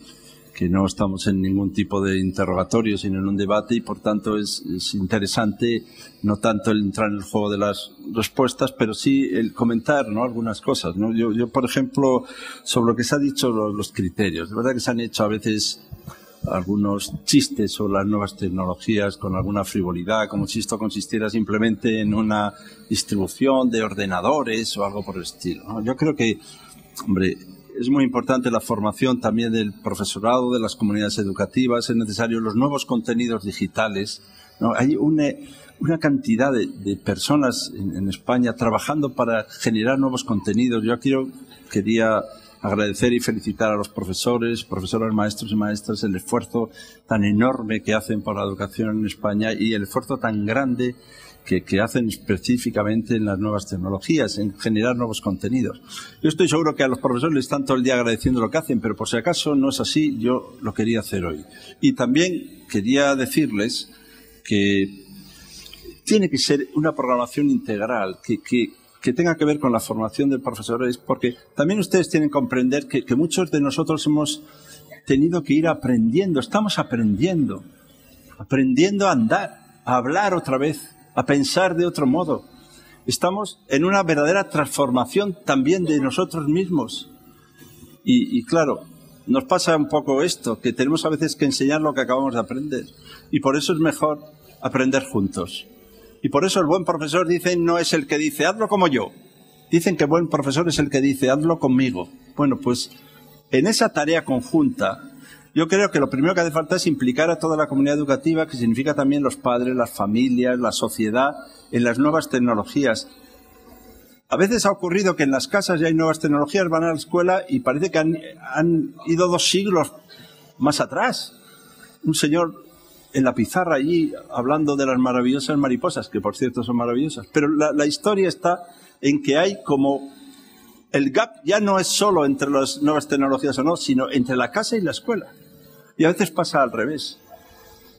no estamos en ningún tipo de interrogatorio, sino en un debate, y por tanto es interesante no tanto el entrar en el juego de las respuestas, pero sí el comentar, ¿no?, algunas cosas, ¿no? Yo por ejemplo, sobre lo que se ha dicho, los criterios, de verdad que se han hecho a veces algunos chistes sobre las nuevas tecnologías con alguna frivolidad, como si esto consistiera simplemente en una distribución de ordenadores o algo por el estilo, ¿no? Yo creo que, hombre, es muy importante la formación también del profesorado, de las comunidades educativas. Es necesario los nuevos contenidos digitales, ¿no? Hay una cantidad de personas en España trabajando para generar nuevos contenidos. Yo quería agradecer y felicitar a los profesores, maestros y maestras, el esfuerzo tan enorme que hacen por la educación en España y el esfuerzo tan grande que hacen específicamente en las nuevas tecnologías, en generar nuevos contenidos. Yo estoy seguro que a los profesores les están todo el día agradeciendo lo que hacen, pero por si acaso no es así, yo lo quería hacer hoy. Y también quería decirles que tiene que ser una programación integral, que tenga que ver con la formación de profesores, porque también ustedes tienen que comprender que muchos de nosotros hemos tenido que ir aprendiendo, estamos aprendiendo a andar, a hablar otra vez, a pensar de otro modo. Estamos en una verdadera transformación también de nosotros mismos. Y claro, nos pasa un poco esto, que tenemos a veces que enseñar lo que acabamos de aprender. Y por eso es mejor aprender juntos. Y por eso el buen profesor, dicen, no es el que dice, hazlo como yo. Dicen que buen profesor es el que dice, hazlo conmigo. Bueno, pues en esa tarea conjunta, yo creo que lo primero que hace falta es implicar a toda la comunidad educativa, que significa también los padres, las familias, la sociedad, en las nuevas tecnologías. A veces ha ocurrido que en las casas ya hay nuevas tecnologías, van a la escuela y parece que han ido 2 siglos más atrás. Un señor en la pizarra allí hablando de las maravillosas mariposas, que por cierto son maravillosas. Pero la historia está en que hay como... El gap ya no es solo entre las nuevas tecnologías o no, sino entre la casa y la escuela. Y a veces pasa al revés,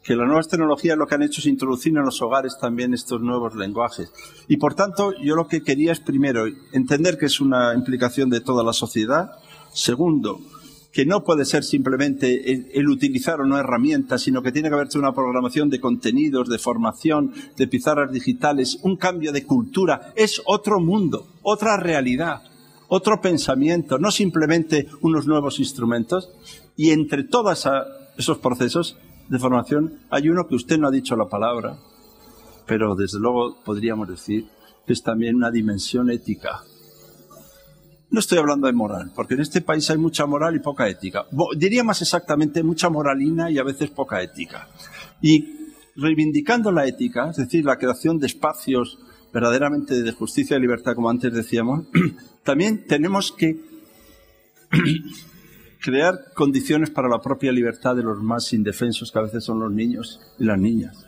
que las nuevas tecnologías lo que han hecho es introducir en los hogares también estos nuevos lenguajes. Y por tanto, yo lo que quería es, primero, entender que es una implicación de toda la sociedad. Segundo, que no puede ser simplemente el utilizar una herramienta, sino que tiene que haberse una programación de contenidos, de formación, de pizarras digitales, un cambio de cultura. Es otro mundo, otra realidad, otro pensamiento, no simplemente unos nuevos instrumentos. Y entre todos esos procesos de formación hay uno que usted no ha dicho la palabra, pero desde luego podríamos decir que es también una dimensión ética. No estoy hablando de moral, porque en este país hay mucha moral y poca ética. Diría más exactamente mucha moralina y a veces poca ética. Y reivindicando la ética, es decir, la creación de espacios verdaderamente de justicia y libertad, como antes decíamos, también tenemos que crear condiciones para la propia libertad de los más indefensos, que a veces son los niños y las niñas.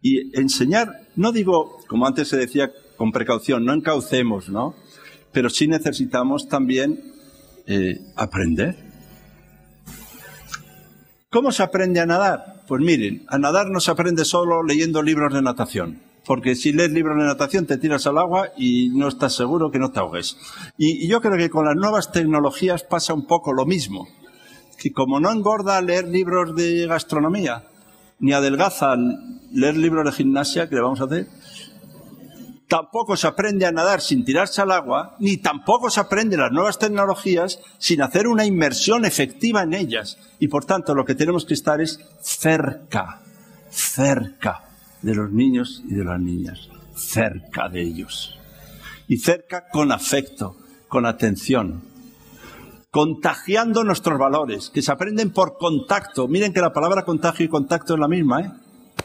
Y enseñar, no digo, como antes se decía, con precaución, no encaucemos, ¿no? Pero sí necesitamos también aprender. ¿Cómo se aprende a nadar? Pues miren, a nadar no se aprende solo leyendo libros de natación, porque si lees libros de natación te tiras al agua y no estás seguro que no te ahogues. Y yo creo que con las nuevas tecnologías pasa un poco lo mismo, que como no engorda leer libros de gastronomía, ni adelgaza leer libros de gimnasia, que le vamos a hacer, tampoco se aprende a nadar sin tirarse al agua, ni tampoco se aprende las nuevas tecnologías sin hacer una inmersión efectiva en ellas. Y por tanto lo que tenemos que estar es cerca de los niños y de las niñas, cerca de ellos. Y cerca con afecto, con atención, contagiando nuestros valores, que se aprenden por contacto. Miren que la palabra contagio y contacto es la misma, ¿eh?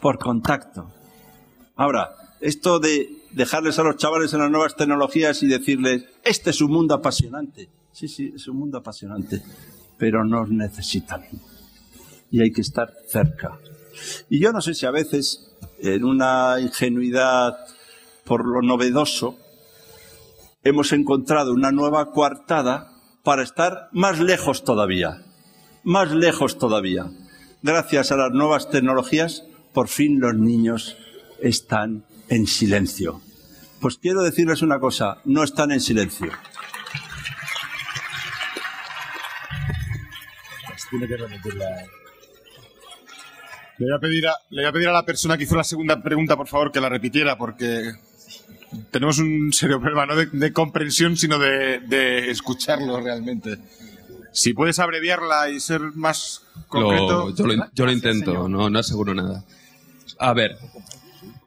Por contacto. Ahora, esto de dejarles a los chavales en las nuevas tecnologías y decirles, este es un mundo apasionante. Sí, es un mundo apasionante, pero nos necesitan. Y hay que estar cerca. Y yo no sé si a veces, en una ingenuidad por lo novedoso, hemos encontrado una nueva coartada para estar más lejos todavía. Más lejos todavía. Gracias a las nuevas tecnologías, por fin los niños están en silencio. Pues quiero decirles una cosa, no están en silencio. Tiene que repetirla. Le voy a pedir a la persona que hizo la segunda pregunta, por favor, que la repitiera, porque tenemos un serio problema, no de comprensión, sino de escucharlo realmente. Si puedes abreviarla y ser más concreto. Yo lo intento, no aseguro nada. A ver,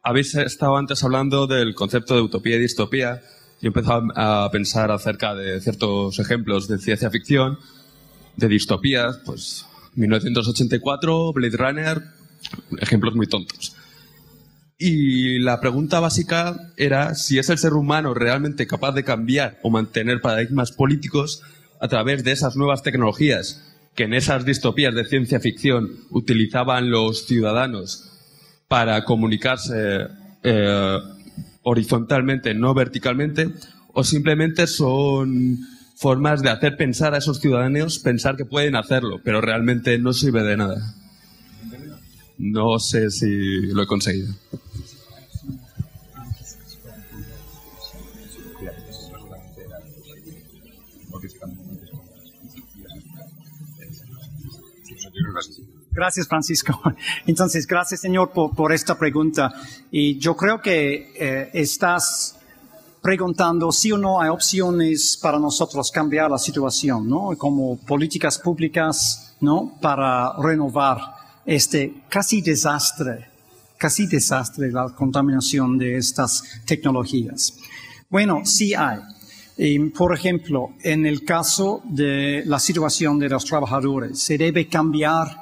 habéis estado antes hablando del concepto de utopía y distopía. Yo he empezado a pensar acerca de ciertos ejemplos de ciencia ficción, de distopías, pues 1984, Blade Runner, ejemplos muy tontos. Y la pregunta básica era si es el ser humano realmente capaz de cambiar o mantener paradigmas políticos a través de esas nuevas tecnologías que en esas distopías de ciencia ficción utilizaban los ciudadanos para comunicarse horizontalmente, no verticalmente, o simplemente son formas de hacer pensar a esos ciudadanos, pensar que pueden hacerlo, pero realmente no sirve de nada. No sé si lo he conseguido. Gracias, Francisco. Entonces, gracias, señor, por esta pregunta. Y yo creo que estás preguntando si o no hay opciones para nosotros cambiar la situación, ¿no? Como políticas públicas, ¿no? Para renovar este casi desastre, la contaminación de estas tecnologías. Bueno, sí hay. Por ejemplo, en el caso de la situación de los trabajadores, se debe cambiar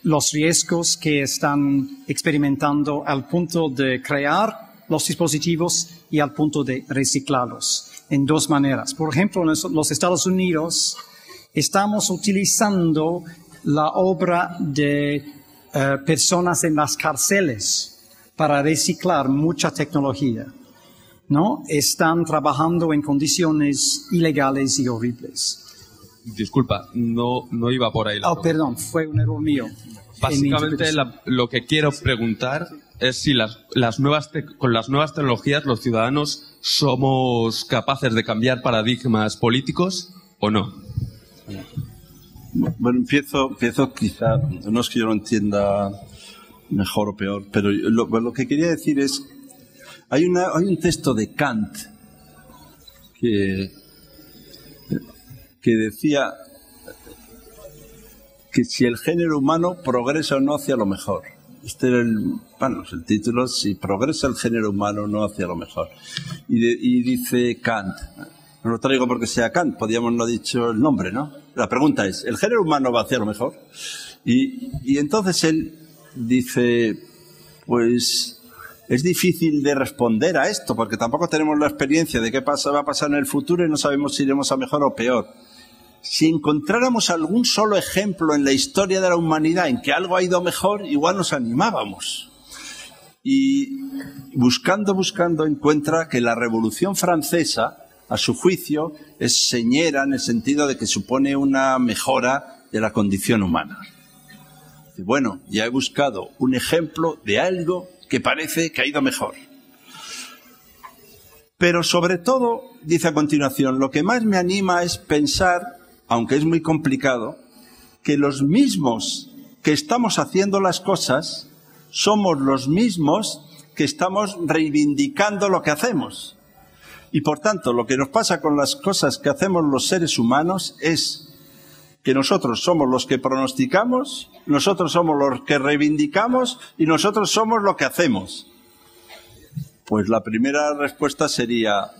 los riesgos que están experimentando al punto de crear los dispositivos y al punto de reciclarlos en dos maneras. Por ejemplo, en los Estados Unidos estamos utilizando la obra de personas en las cárceles para reciclar mucha tecnología, ¿no? Están trabajando en condiciones ilegales y horribles. Disculpa, no iba por ahí. Perdón, fue un error mío. Básicamente lo que quiero preguntar es si con las nuevas tecnologías los ciudadanos somos capaces de cambiar paradigmas políticos o no. Bueno, empiezo quizá, no es que yo lo entienda mejor o peor, pero lo que quería decir es, hay un texto de Kant que decía que si el género humano progresa o no hacia lo mejor. Este era el título, si progresa el género humano o no hacia lo mejor. Y dice Kant, no lo traigo porque sea Kant, podríamos no haber dicho el nombre, ¿no? La pregunta es, ¿el género humano va hacia lo mejor? Y entonces él dice, pues es difícil de responder a esto, porque tampoco tenemos la experiencia de qué va a pasar en el futuro y no sabemos si iremos a mejor o peor. Si encontráramos algún solo ejemplo en la historia de la humanidad en que algo ha ido mejor, igual nos animábamos. Y buscando, encuentra que la Revolución Francesa, a su juicio, es señera en el sentido de que supone una mejora de la condición humana. Y bueno, ya he buscado un ejemplo de algo que parece que ha ido mejor. Pero sobre todo, dice a continuación, lo que más me anima es pensar, aunque es muy complicado, que los mismos que estamos haciendo las cosas somos los mismos que estamos reivindicando lo que hacemos. Y por tanto, lo que nos pasa con las cosas que hacemos los seres humanos es que nosotros somos los que pronosticamos, nosotros somos los que reivindicamos y nosotros somos lo que hacemos. Pues la primera respuesta sería,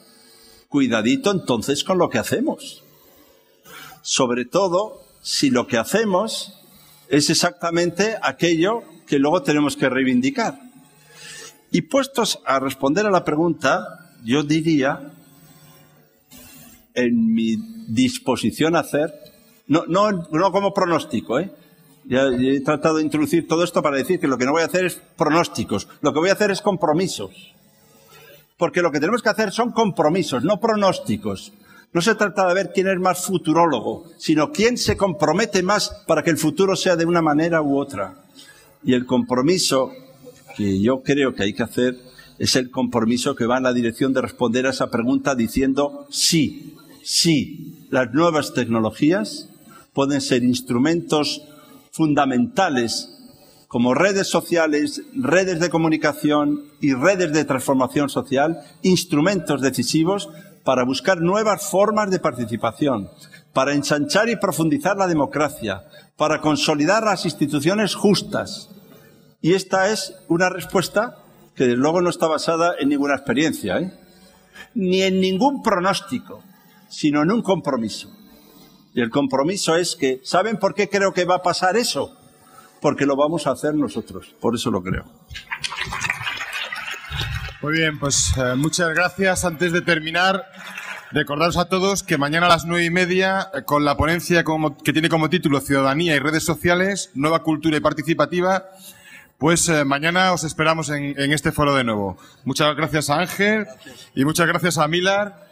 cuidadito entonces con lo que hacemos. Sobre todo si lo que hacemos es exactamente aquello que luego tenemos que reivindicar. Y puestos a responder a la pregunta, yo diría, en mi disposición a hacer, no como pronóstico, ya he tratado de introducir todo esto para decir que lo que no voy a hacer es pronósticos, lo que voy a hacer es compromisos. Porque lo que tenemos que hacer son compromisos, no pronósticos. No se trata de ver quién es más futurólogo, sino quién se compromete más para que el futuro sea de una manera u otra. Y el compromiso que yo creo que hay que hacer es el compromiso que va en la dirección de responder a esa pregunta diciendo sí, las nuevas tecnologías pueden ser instrumentos fundamentales como redes sociales, redes de comunicación y redes de transformación social, instrumentos decisivos para buscar nuevas formas de participación, para ensanchar y profundizar la democracia, para consolidar las instituciones justas. Y esta es una respuesta que desde luego no está basada en ninguna experiencia, ni en ningún pronóstico, sino en un compromiso. Y el compromiso es que, ¿saben por qué creo que va a pasar eso? Porque lo vamos a hacer nosotros, por eso lo creo. Muy bien, pues muchas gracias. Antes de terminar, recordaros a todos que mañana a las 9:30, con la ponencia que tiene como título Ciudadanía y redes sociales, nueva cultura y participativa, pues mañana os esperamos en este foro de nuevo. Muchas gracias a Ángel y muchas gracias a Millar.